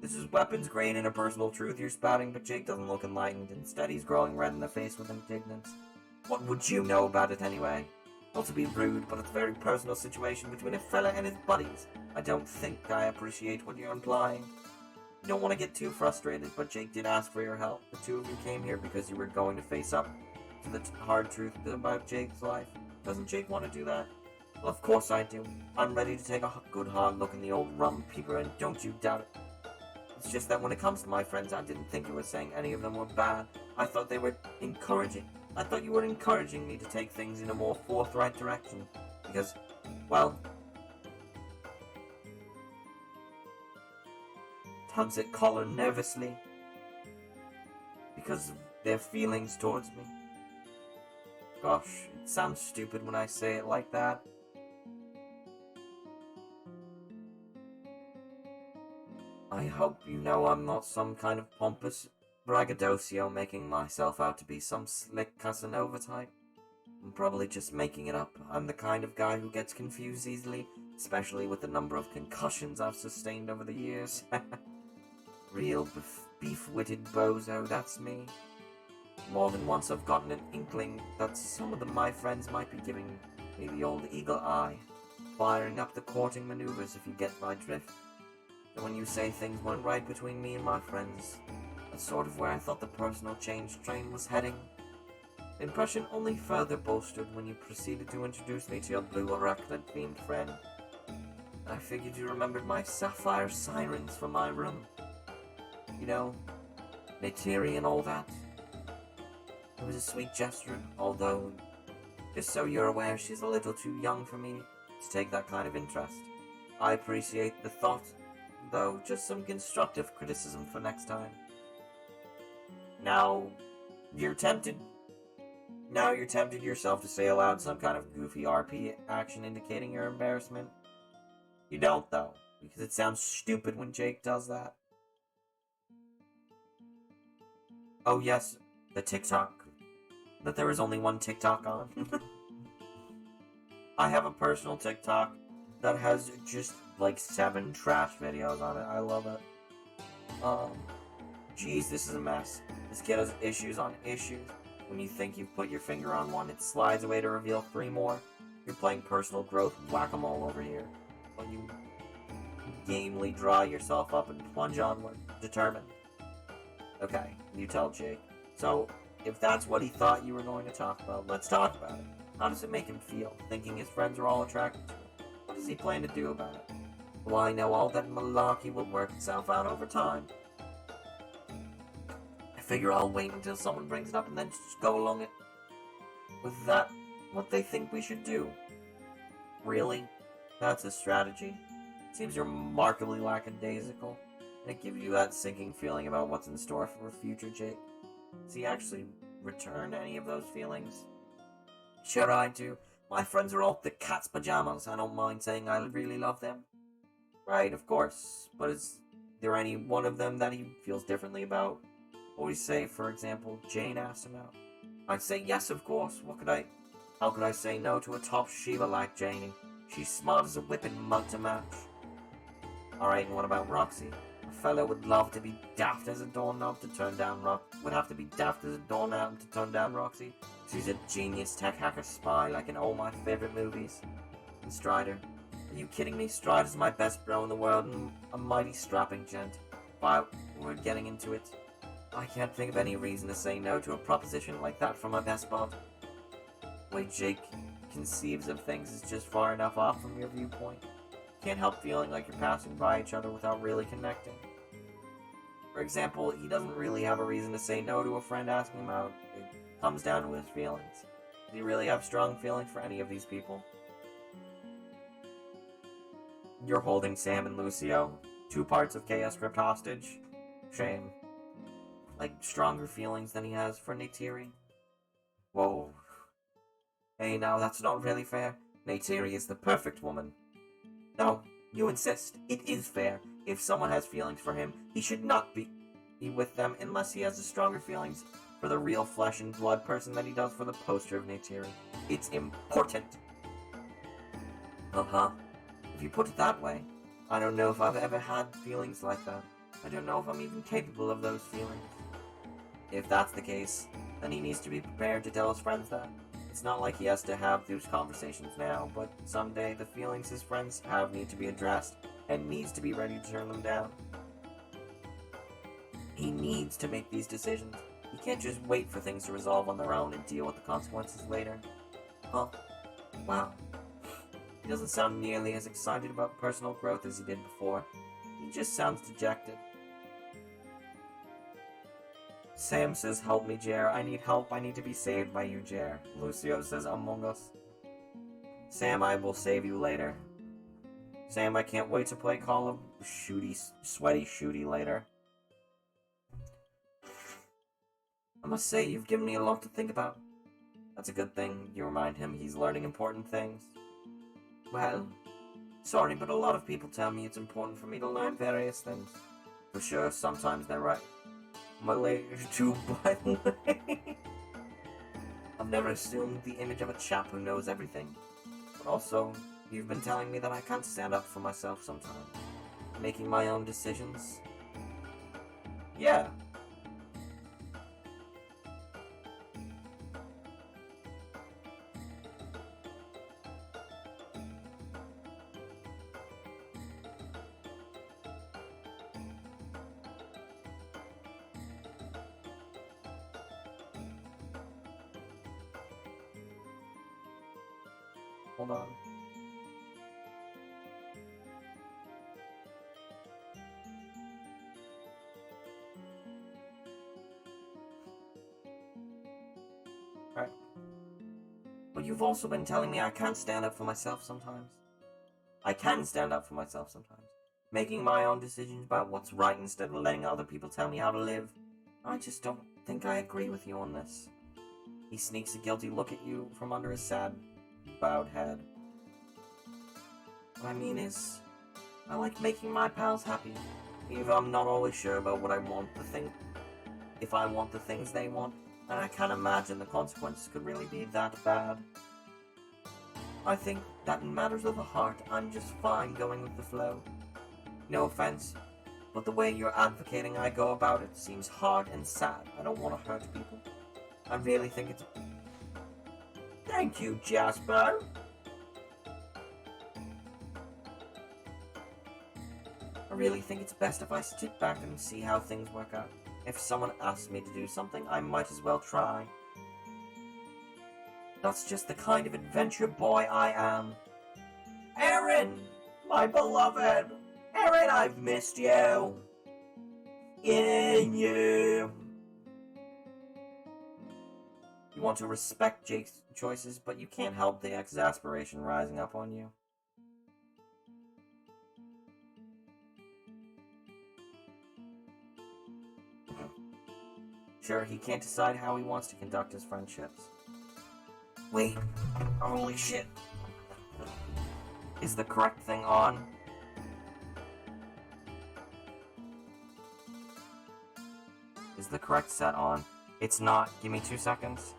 Speaker 1: This is weapons grade interpersonal truth you're spouting, but Jake doesn't look enlightened. Instead, he's growing red in the face with indignance. What would you know about it anyway? Not to be rude, but it's a very personal situation between a fella and his buddies. I don't think I appreciate what you're implying. You don't want to get too frustrated, but Jake did ask for your help. The two of you came here because you were going to face up to the hard truth about Jake's life. Doesn't Jake want to do that? Well, of course I do. I'm ready to take a good hard look in the old rum peeper, and don't you doubt it. It's just that when it comes to my friends, I didn't think you were saying any of them were bad. I thought they were encouraging. I thought you were encouraging me to take things in a more forthright direction. Because, well... Tugs at collar nervously. Because of their feelings towards me. Gosh, it sounds stupid when I say it like that. I hope you know I'm not some kind of pompous braggadocio making myself out to be some slick Casanova type. I'm probably just making it up. I'm the kind of guy who gets confused easily, especially with the number of concussions I've sustained over the years. Real beef-witted bozo, that's me. More than once I've gotten an inkling that some of my friends might be giving me the old eagle eye, firing up the courting maneuvers if you get my drift. And when you say things went right between me and my friends, that's sort of where I thought the personal change train was heading. The impression only further bolstered when you proceeded to introduce me to your blue arachnid-themed friend. I figured you remembered my sapphire sirens from my room. You know, Neytiri and all that. It was a sweet gesture, although, just so you're aware, she's a little too young for me to take that kind of interest. I appreciate the thought, though just some constructive criticism for next time. Now you're tempted yourself to say aloud some kind of goofy RP action indicating your embarrassment. You don't, though, because it sounds stupid when Jake does that. Oh yes, the TikTok. That there is only one TikTok on. I have a personal TikTok that has just like 7 trash videos on it. I love it. Geez, this is a mess. This kid has issues on issues. When you think you've put your finger on one, it slides away to reveal 3 more. You're playing personal growth whack-a-mole over here. When you gamely draw yourself up and plunge onward, determined. Okay, you tell Jake. So, if that's what he thought you were going to talk about, let's talk about it. How does it make him feel, thinking his friends are all attracted to him? What does he plan to do about it? Well, I know all that malarkey will work itself out over time. I figure I'll wait until someone brings it up and then just go along it. With that, what they think we should do. Really? That's a strategy? Seems remarkably lackadaisical, and it gives you that sinking feeling about what's in store for future Jake. Does he actually return any of those feelings? Sure I do. My friends are all the cat's pajamas. I don't mind saying I really love them. Right, of course. But is there any one of them that he feels differently about? Always say, for example, Jane asked him out. I'd say yes, of course. How could I say no to a top Shiva like Janie? She's smart as a whipping mug to match. Alright, and what about Roxy? A fellow would love to be daft as a doorknob to turn down Roxy. She's a genius tech hacker spy like in all my favorite movies. And Strider. Are you kidding me? Strider's my best bro in the world and a mighty strapping gent. Wow, we're getting into it. I can't think of any reason to say no to a proposition like that from my best bud. The way Jake conceives of things is just far enough off from your viewpoint. Can't help feeling like you're passing by each other without really connecting. For example, he doesn't really have a reason to say no to a friend asking him out. It comes down to his feelings. Does he really have strong feelings for any of these people? You're holding Sam and Lucio, 2 parts of Chaos Crypt hostage. Shame. Like, stronger feelings than he has for Neytiri. Whoa. Hey, now that's not really fair. Neytiri is the perfect woman. No, you insist. It is fair. If someone has feelings for him, he should not be with them unless he has the stronger feelings for the real flesh and blood person than he does for the poster of Neytiri. It's important. Uh-huh. If you put it that way, I don't know if I've ever had feelings like that. I don't know if I'm even capable of those feelings. If that's the case, then he needs to be prepared to tell his friends that. It's not like he has to have those conversations now, but someday the feelings his friends have need to be addressed, and needs to be ready to turn them down. He needs to make these decisions. He can't just wait for things to resolve on their own and deal with the consequences later. Huh? Wow. He doesn't sound nearly as excited about personal growth as he did before. He just sounds dejected. Sam says, help me, Jer. I need help. I need to be saved by you, Jer. Lucio says, Among Us. Sam, I will save you later. Sam, I can't wait to play Call of Sweaty Shooty later. I must say, you've given me a lot to think about. That's a good thing. You remind him he's learning important things. Well, sorry, but a lot of people tell me it's important for me to learn various things. For sure, sometimes they're right. My legs too, by the way. I've never assumed the image of a chap who knows everything. But also, You've been telling me that I can't stand up for myself sometimes. Making my own decisions. Yeah. Hold on. Alright. But you've also been telling me I can't stand up for myself sometimes. I can stand up for myself sometimes. Making my own decisions about what's right instead of letting other people tell me how to live. I just don't think I agree with you on this. He sneaks a guilty look at you from under his sad, bowed head. What I mean is, I like making my pals happy, even though I'm not always sure about what I want if I want the things they want, and I can't imagine the consequences could really be that bad. I think that in matters of the heart, I'm just fine going with the flow. No offense, but the way you're advocating I go about it seems hard and sad. I don't want to hurt people. I really think it's... Thank you, Jasper! I really think it's best if I sit back and see how things work out. If someone asks me to do something, I might as well try. That's just the kind of adventure boy I am. Aaron! My beloved! Aaron, I've missed you! In you! You want to respect Jake's choices, but you can't help the exasperation rising up on you. Sure, he can't decide how he wants to conduct his friendships. Wait, holy shit. Is the correct thing on? Is the correct set on? It's not. Give me 2 seconds.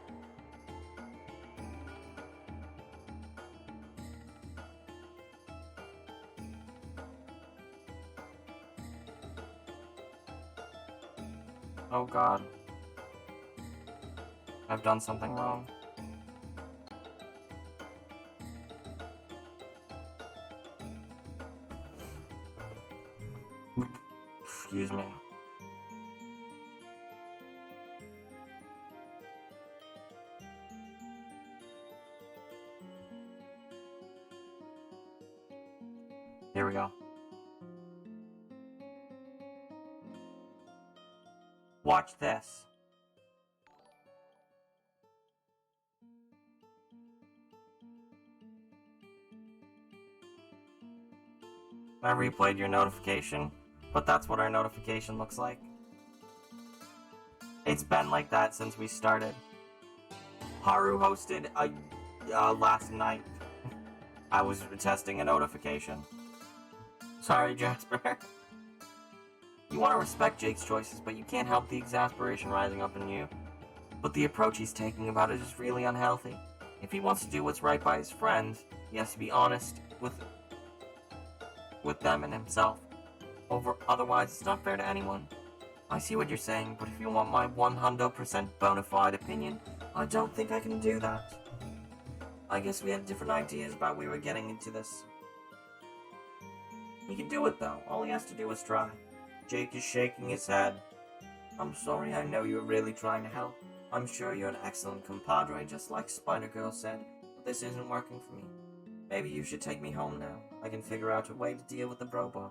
Speaker 1: Oh god. I've done something wrong. Excuse me. Here we go. Watch this. I replayed your notification, but that's what our notification looks like. It's been like that since we started. Haru hosted last night. I was testing a notification. Sorry, Jasper. You want to respect Jake's choices, but you can't help the exasperation rising up in you. But the approach he's taking about it is really unhealthy. If he wants to do what's right by his friends, he has to be honest with them and himself. Otherwise, it's not fair to anyone. I see what you're saying, but if you want my 100% bona fide opinion, I don't think I can do that. I guess we had different ideas about we were getting into this. He can do it though, all he has to do is try. Jake is shaking his head. I'm sorry, I know you're really trying to help. I'm sure you're an excellent compadre, just like Spider-Girl said, but this isn't working for me. Maybe you should take me home now. I can figure out a way to deal with the Brobot.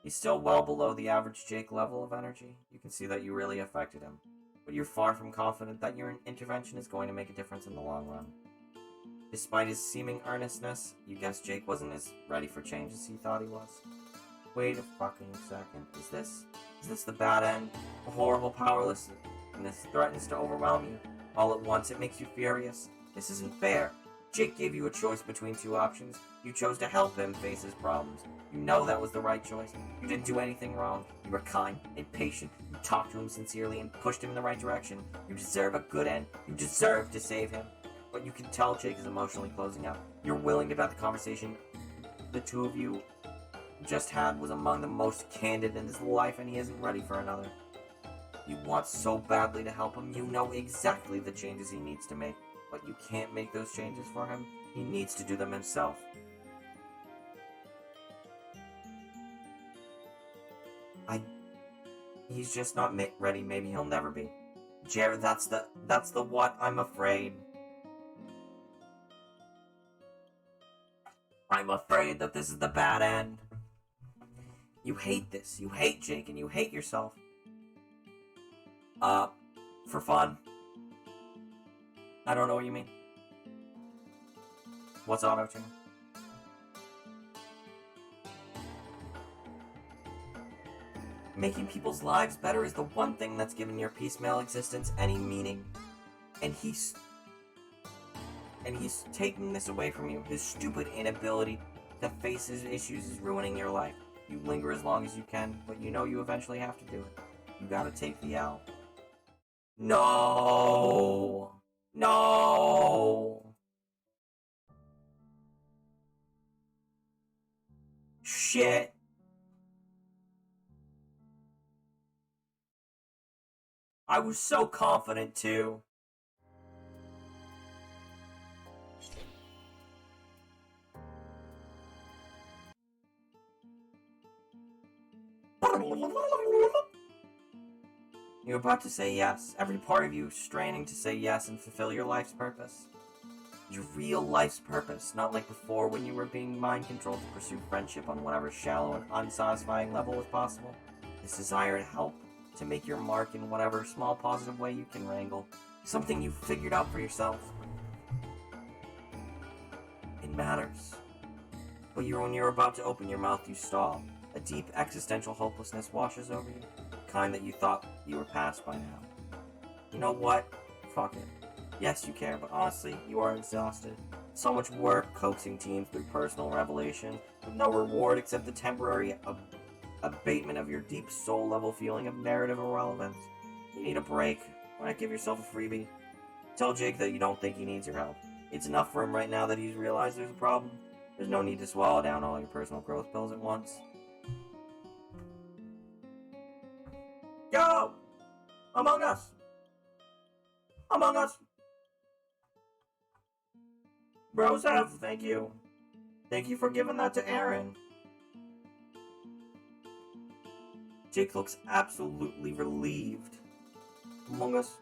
Speaker 1: He's still well below the average Jake level of energy. You can see that you really affected him. But you're far from confident that your intervention is going to make a difference in the long run. Despite his seeming earnestness, you guess Jake wasn't as ready for change as he thought he was. Wait a fucking second. Is this the bad end? A horrible powerlessness threatens to overwhelm you. All at once, it makes you furious. This isn't fair. Jake gave you a choice between two options. You chose to help him face his problems. You know that was the right choice. You didn't do anything wrong. You were kind and patient. You talked to him sincerely and pushed him in the right direction. You deserve a good end. You deserve to save him. But you can tell Jake is emotionally closing out. You're willing to bet the conversation the two of you just had was among the most candid in his life, and he isn't ready for another. You want so badly to help him. You know exactly the changes he needs to make, but you can't make those changes for him. He needs to do them himself. He's just not ready. Maybe he'll never be. Jared, that's the what, I'm afraid. I'm afraid that this is the bad end. You hate this. You hate Jake, and you hate yourself. For fun. I don't know what you mean. What's auto-tune? Making people's lives better is the one thing that's given your piecemeal existence any meaning. And he's taking this away from you. His stupid inability to face his issues is ruining your life. You linger as long as you can, but you know you eventually have to do it. You gotta take the L. No! No! Shit! I was so confident too. You're about to say yes. Every part of you is straining to say yes and fulfill your life's purpose. Your real life's purpose, not like before when you were being mind-controlled to pursue friendship on whatever shallow and unsatisfying level was possible. This desire to help, to make your mark in whatever small positive way you can wrangle. Something you figured out for yourself. It matters. But when you're about to open your mouth, you stall. A deep existential hopelessness washes over you. The kind that you thought you were past by now. You know what? Fuck it. Yes, you care, but honestly, you are exhausted. So much work coaxing teams through personal revelation, with no reward except the temporary abatement of your deep soul-level feeling of narrative irrelevance. You need a break. Why not give yourself a freebie? Tell Jake that you don't think he needs your help. It's enough for him right now that he's realized there's a problem. There's no need to swallow down all your personal growth pills at once. Yo! Among Us! Among Us! Bros have, thank you. Thank you for giving that to Aaron. Jake looks absolutely relieved. Among Us.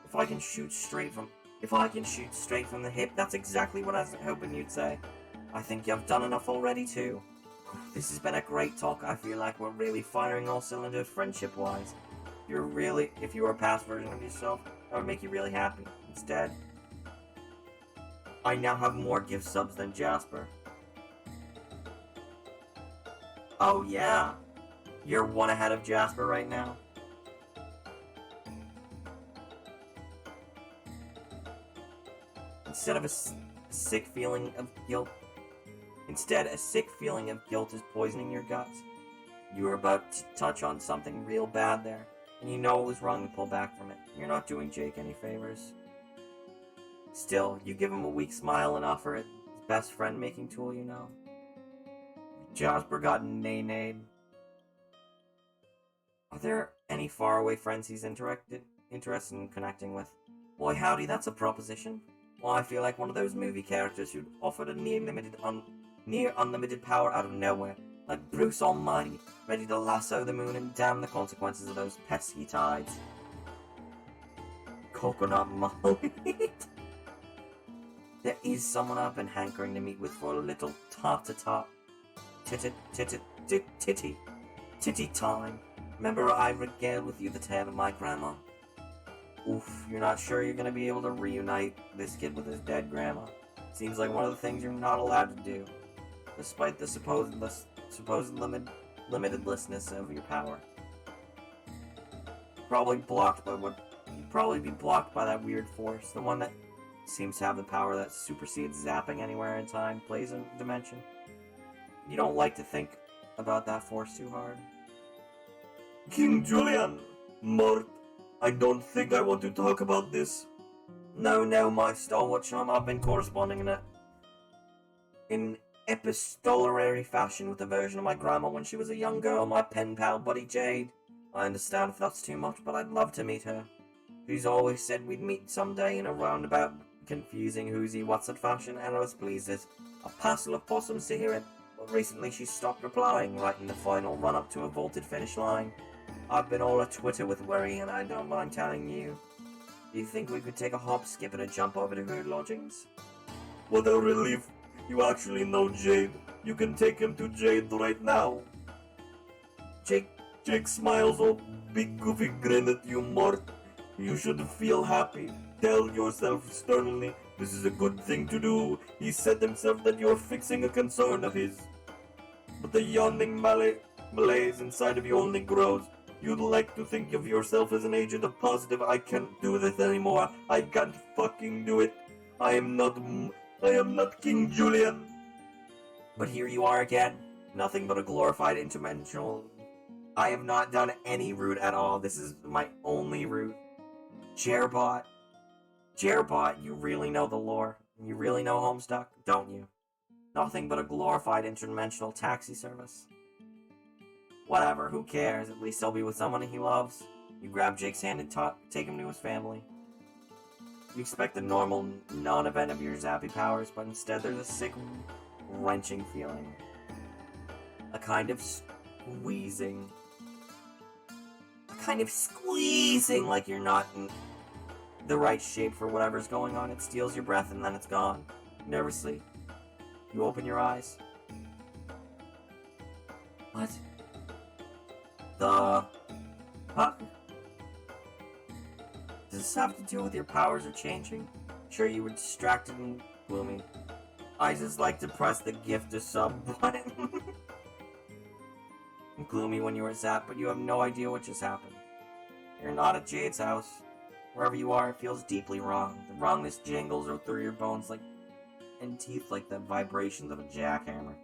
Speaker 1: If I can shoot straight from the hip, that's exactly what I was hoping you'd say. I think you've done enough already too. This has been a great talk. I feel like we're really firing all cylinders friendship-wise. If you were a past version of yourself, that would make you really happy. Instead, I now have more gift subs than Jasper. Oh yeah, you're one ahead of Jasper right now. Instead, a sick feeling of guilt is poisoning your guts. You were about to touch on something real bad there, and you know it was wrong to pull back from it. You're not doing Jake any favors. Still, you give him a weak smile and offer it his best friend-making tool you know. Jasper got nay-nayed. Are there any faraway friends he's interested in connecting with? Boy howdy, that's a proposition. Well, I feel like one of those movie characters who'd offered a near unlimited power out of nowhere, like Bruce Almighty, ready to lasso the moon and damn the consequences of those pesky tides. Coconut Molly. There is someone I've been hankering to meet with for a little tart-to-tart. Titty time. Remember I regaled with you the tale of my grandma? Oof, you're not sure you're gonna be able to reunite this kid with his dead grandma. Seems like one of the things you're not allowed to do, despite the supposed limitedlessness of your power. You'd probably be blocked by that weird force, the one that seems to have the power that supersedes zapping anywhere in time, place, and dimension. You don't like to think about that force too hard. King Julian, Mort, I don't think I want to talk about this. No, my stalwart chum. I've been corresponding in epistolary fashion with a version of my grandma when she was a young girl, my pen pal buddy Jade. I understand if that's too much, but I'd love to meet her. She's always said we'd meet someday in a roundabout, confusing who's-he what's-it fashion, and I was pleased as a parcel of possums to hear it. But recently she stopped replying, right in the final run-up to a vaulted finish line. I've been all a Twitter with worry, and I don't mind telling you. Do you think we could take a hop, skip, and a jump over to her lodgings? What a relief! You actually know Jade. You can take him to Jade right now. Jake smiles a big goofy grin at you, Mort. You should feel happy. Tell yourself sternly, this is a good thing to do. He said himself that you're fixing a concern of his. But the yawning malaise inside of you only grows. You'd like to think of yourself as an agent of positive. I can't do this anymore. I can't fucking do it. I am not King Julian. But here you are again. Nothing but a glorified interdimensional. I have not done any route at all. This is my only route. Jairbot, you really know the lore. You really know Homestuck, don't you? Nothing but a glorified interdimensional taxi service. Whatever, who cares? At least he'll be with someone he loves. You grab Jake's hand and take him to his family. You expect the normal non-event of your zappy powers, but instead there's a sick, wrenching feeling. A kind of squeezing. Like you're not in the right shape for whatever's going on. It steals your breath and then it's gone. Nervously, you open your eyes. What? The fuck? Does this have to do with your powers are changing? Sure, you were distracted and gloomy. I just like to press the gift to sub button. Gloomy when you were zapped, but you have no idea what just happened. You're not at Jade's house. Wherever you are, it feels deeply wrong. The wrongness jingles through your bones and teeth like the vibrations of a jackhammer.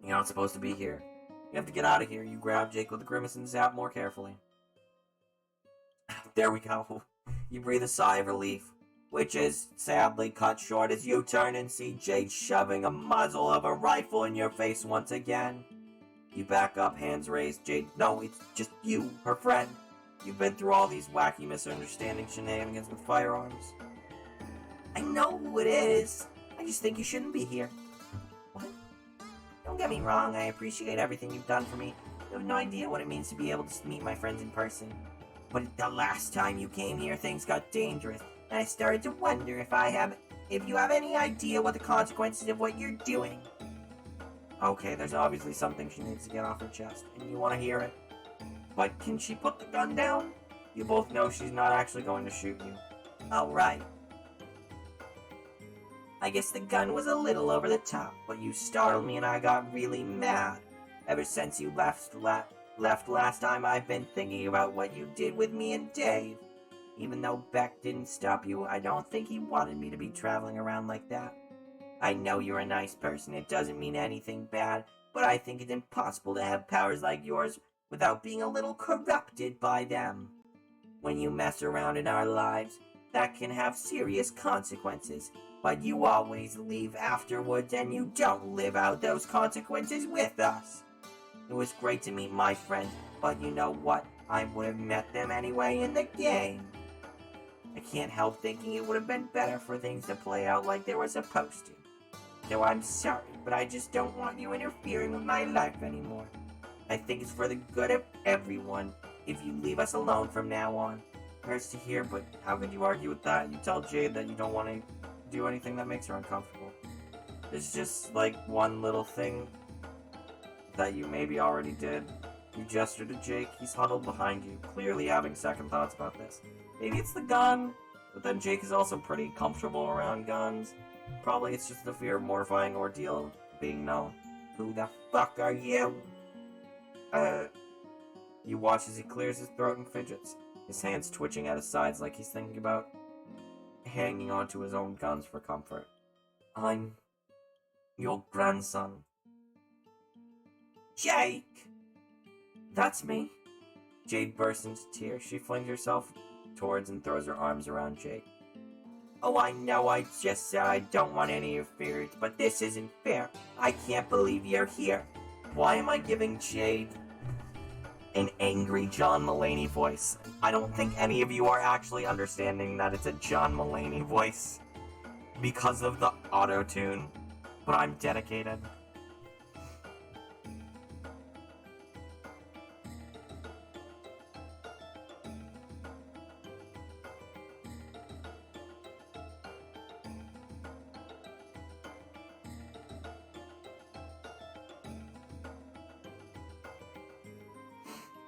Speaker 1: You're not supposed to be here. You have to get out of here. You grab Jake with a grimace and zap more carefully. There we go. You breathe a sigh of relief, which is sadly cut short as you turn and see Jade shoving a muzzle of a rifle in your face once again. You back up, hands raised. Jade, no, it's just you, her friend. You've been through all these wacky misunderstanding shenanigans with firearms. I know who it is. I just think you shouldn't be here. What? Don't get me wrong, I appreciate everything you've done for me. You have no idea what it means to be able to meet my friends in person. But the last time you came here, things got dangerous, and I started to wonder if you have any idea what the consequences of what you're doing. Okay, there's obviously something she needs to get off her chest, and you want to hear it. But can she put the gun down? You both know she's not actually going to shoot you. Alright. I guess the gun was a little over the top, but you startled me and I got really mad. Ever since you left last time, I've been thinking about what you did with me and Dave. Even though Beck didn't stop you, I don't think he wanted me to be traveling around like that. I know you're a nice person, it doesn't mean anything bad, but I think it's impossible to have powers like yours without being a little corrupted by them. When you mess around in our lives, that can have serious consequences, but you always leave afterwards and you don't live out those consequences with us. It was great to meet my friends, but you know what? I would have met them anyway in the game. I can't help thinking it would have been better for things to play out like they were supposed to. So I'm sorry, but I just don't want you interfering with my life anymore. I think it's for the good of everyone if you leave us alone from now on. Hurts to hear, but how could you argue with that? You tell Jade that you don't want to do anything that makes her uncomfortable. It's just like one little thing that you maybe already did. You gesture to Jake. He's huddled behind you, clearly having second thoughts about this. Maybe it's the gun, but then Jake is also pretty comfortable around guns. Probably it's just the fear of mortifying ordeal being known. Who the fuck are you? You watch as he clears his throat and fidgets, his hands twitching at his sides like he's thinking about hanging onto his own guns for comfort. I'm your grandson. Jake! That's me. Jade bursts into tears. She flings herself towards and throws her arms around Jake. Oh, I know I just said I don't want any interference, but this isn't fair. I can't believe you're here. Why am I giving Jade an angry John Mulaney voice? I don't think any of you are actually understanding that it's a John Mulaney voice because of the auto-tune, but I'm dedicated.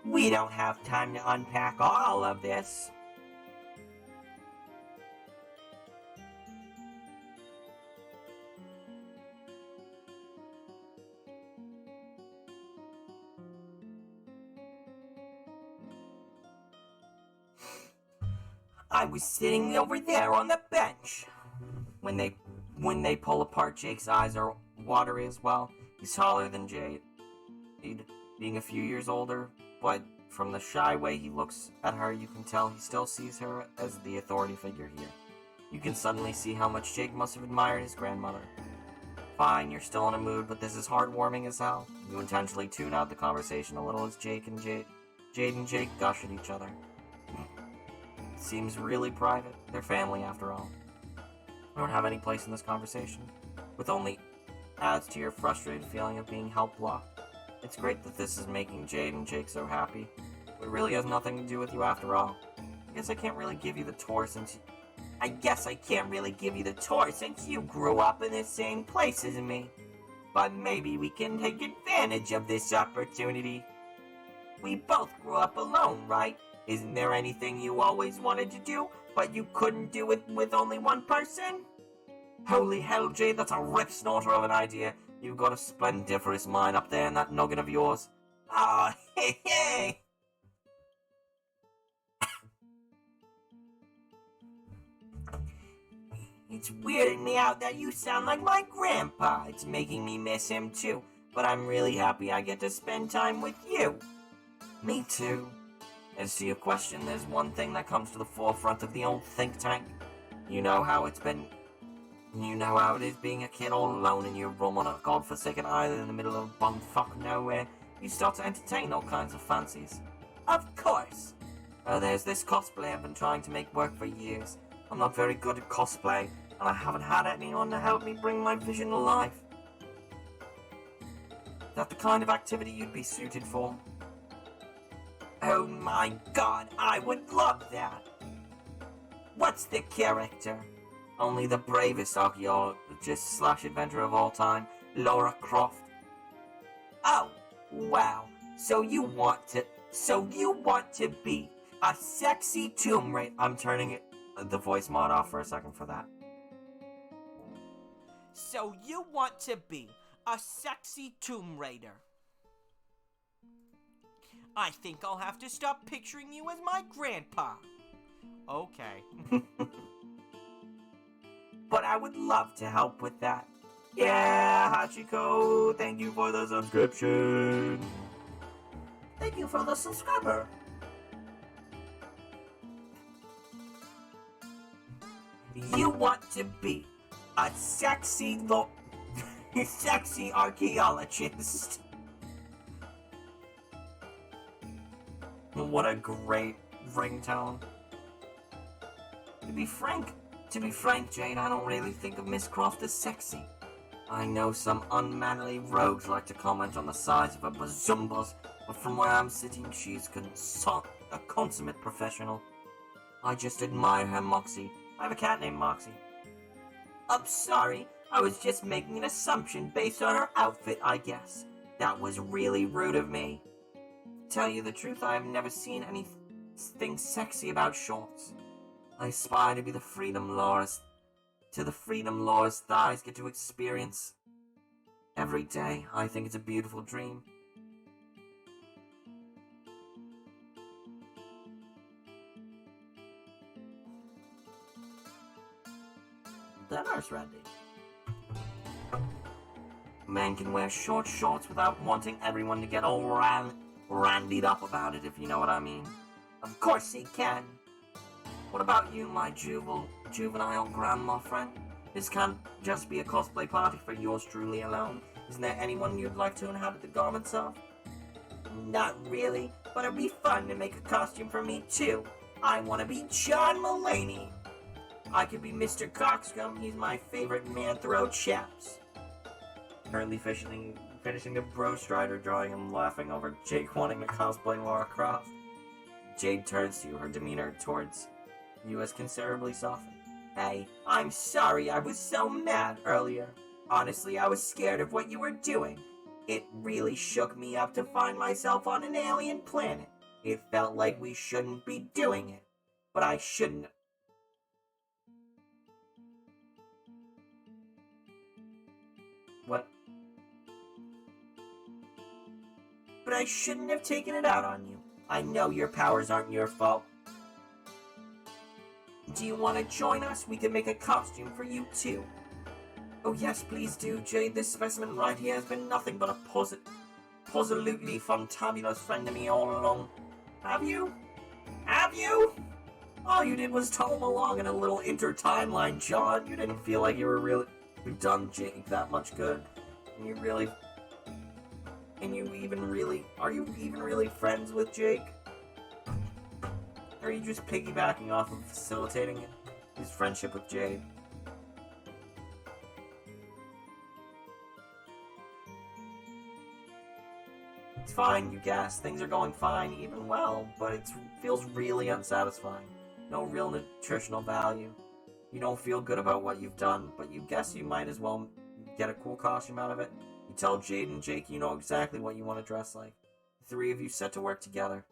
Speaker 1: We don't have time to unpack all of this. I was sitting over there on the bench. When they pull apart, Jake's eyes are watery as well. He's taller than Jade, being a few years older, but from the shy way he looks at her, you can tell he still sees her as the authority figure here. You can suddenly see how much Jake must have admired his grandmother. Fine, you're still in a mood, but this is heartwarming as hell. You intentionally tune out the conversation a little as Jade and Jake gush at each other. It seems really private. They're family, after all. I don't have any place in this conversation, with only adds to your frustrated feeling of being help blocked. It's great that this is making Jade and Jake so happy, but it really has nothing to do with you after all. I guess I can't really give you the tour since you grew up in the same place as me. But maybe we can take advantage of this opportunity. We both grew up alone, right? Isn't there anything you always wanted to do, but you couldn't do it with only one person? Holy hell, Jade, that's a rip snorter of an idea. You've got a splendiferous mind up there in that nugget of yours. Ah, hey, hey! It's weirding me out that you sound like my grandpa. It's making me miss him too, but I'm really happy I get to spend time with you. Me too. As to your question, there's one thing that comes to the forefront of the old think tank. You know how it is being a kid all alone in your room on a godforsaken island in the middle of bumfuck nowhere. You start to entertain all kinds of fancies. Of course! There's this cosplay I've been trying to make work for years. I'm not very good at cosplay, and I haven't had anyone to help me bring my vision to life. Is that the kind of activity you'd be suited for? Oh my god, I would love that! What's the character? Only the bravest archaeologist / adventurer of all time, Laura Croft. Oh, wow. So you want to be a sexy Tomb Raider. I'm turning the voice mod off for a second for that. So you want to be a sexy Tomb Raider. I think I'll have to stop picturing you as my grandpa. Okay. But I would love to help with that. Yeah, Hachiko, thank you for the subscription. Thank you for the subscriber. You want to be a sexy sexy archaeologist. What a great ringtone. To be frank, Jade, I don't really think of Miss Croft as sexy. I know some unmanly rogues like to comment on the size of her bazumbas, but from where I'm sitting, she's a consummate professional. I just admire her moxie. I have a cat named Moxie. I'm sorry, I was just making an assumption based on her outfit, I guess. That was really rude of me. To tell you the truth, I have never seen anything sexy about shorts. I aspire to be the freedom Laura's thighs get to experience every day. I think it's a beautiful dream. Dinner's ready. Man can wear short shorts without wanting everyone to get all randied up about it, if you know what I mean. Of course he can. What about you, my juvenile grandma friend? This can't just be a cosplay party for yours truly alone. Isn't there anyone you'd like to inhabit the garments of? Not really, but it'd be fun to make a costume for me too. I want to be John Mulaney. I could be Mr. Coxcomb. He's my favorite man-throw chaps. Currently finishing the Bro Strider drawing and laughing over Jake wanting to cosplay Lara Croft. Jade turns to you, her demeanor towards you has considerably softened. Hey, I'm sorry I was so mad earlier. Honestly, I was scared of what you were doing. It really shook me up to find myself on an alien planet. It felt like we shouldn't be doing it. But I shouldn't. What? But I shouldn't have taken it out on you. I know your powers aren't your fault. Do you want to join us? We can make a costume for you too. Oh yes, please do, Jade. This specimen right here has been nothing but a positively fantabulous friend to me all along. Have you? Have you? All you did was tumble along in a little inter-timeline, John. You didn't feel like you were really done Jake that much good. And you are you even really friends with Jake? Or are you just piggybacking off of facilitating his friendship with Jade? It's fine, you guess. Things are going fine, even well, but it feels really unsatisfying. No real nutritional value. You don't feel good about what you've done, but you guess you might as well get a cool costume out of it. You tell Jade and Jake you know exactly what you want to dress like. The three of you set to work together.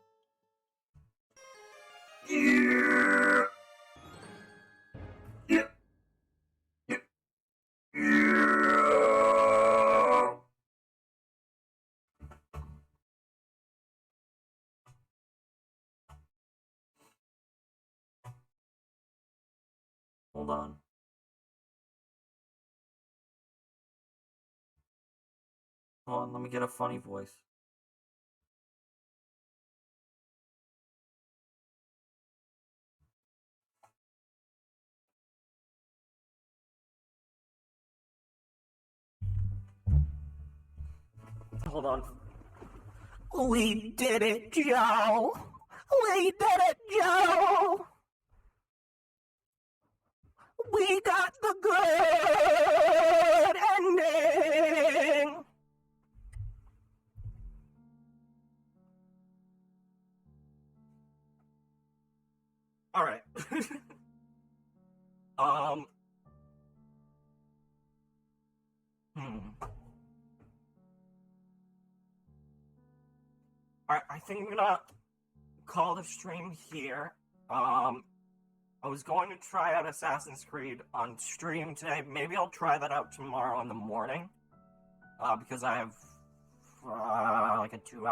Speaker 1: Yeah. Yeah. Yeah. Yeah. Hold on. Hold on, let me get a funny voice. Hold on. We did it, Joe! We did it, Joe! We got the good ending! Alright. Alright, I think I'm gonna call the stream here. I was going to try out Assassin's Creed on stream today. Maybe I'll try that out tomorrow in the morning. Because I have like a 3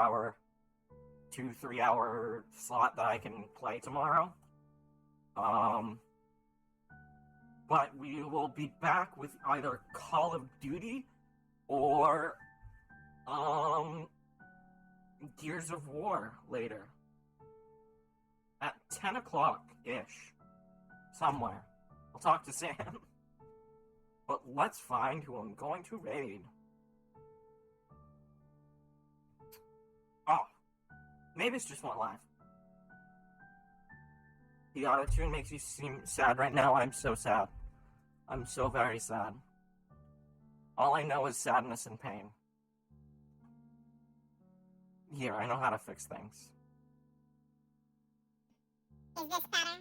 Speaker 1: hour slot that I can play tomorrow. But we will be back with either Call of Duty or Gears of War later. At 10 o'clock-ish. Somewhere. I'll talk to Sam. But let's find who I'm going to raid. Oh. Maybe it's just one live. The auto-tune makes you seem sad right now. I'm so sad. I'm so very sad. All I know is sadness and pain. Here, I know how to fix things.
Speaker 2: Is this better?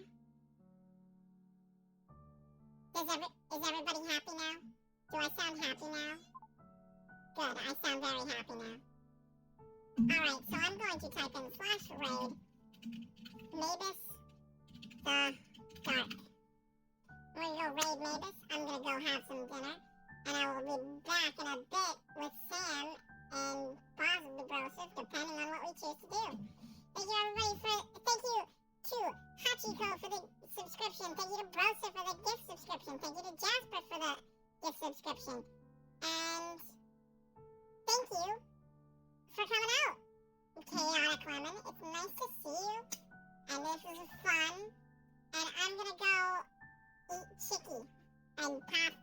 Speaker 2: Is everybody happy now? Do I sound happy now? Good, I sound very happy now. Alright, so I'm going to type in /raid Mavis the Dark. I'm going to go raid Mavis, I'm going to go have some dinner, and I will be back in a bit with Sam and possibly Broseph, depending on what we choose to do. Thank you everybody thank you to Hachiko for the subscription, thank you to Broseph for the gift subscription, thank you to Jasper for the gift subscription, and thank you for coming out. Chaotic Lemon, it's nice to see you, and this was fun, and I and pop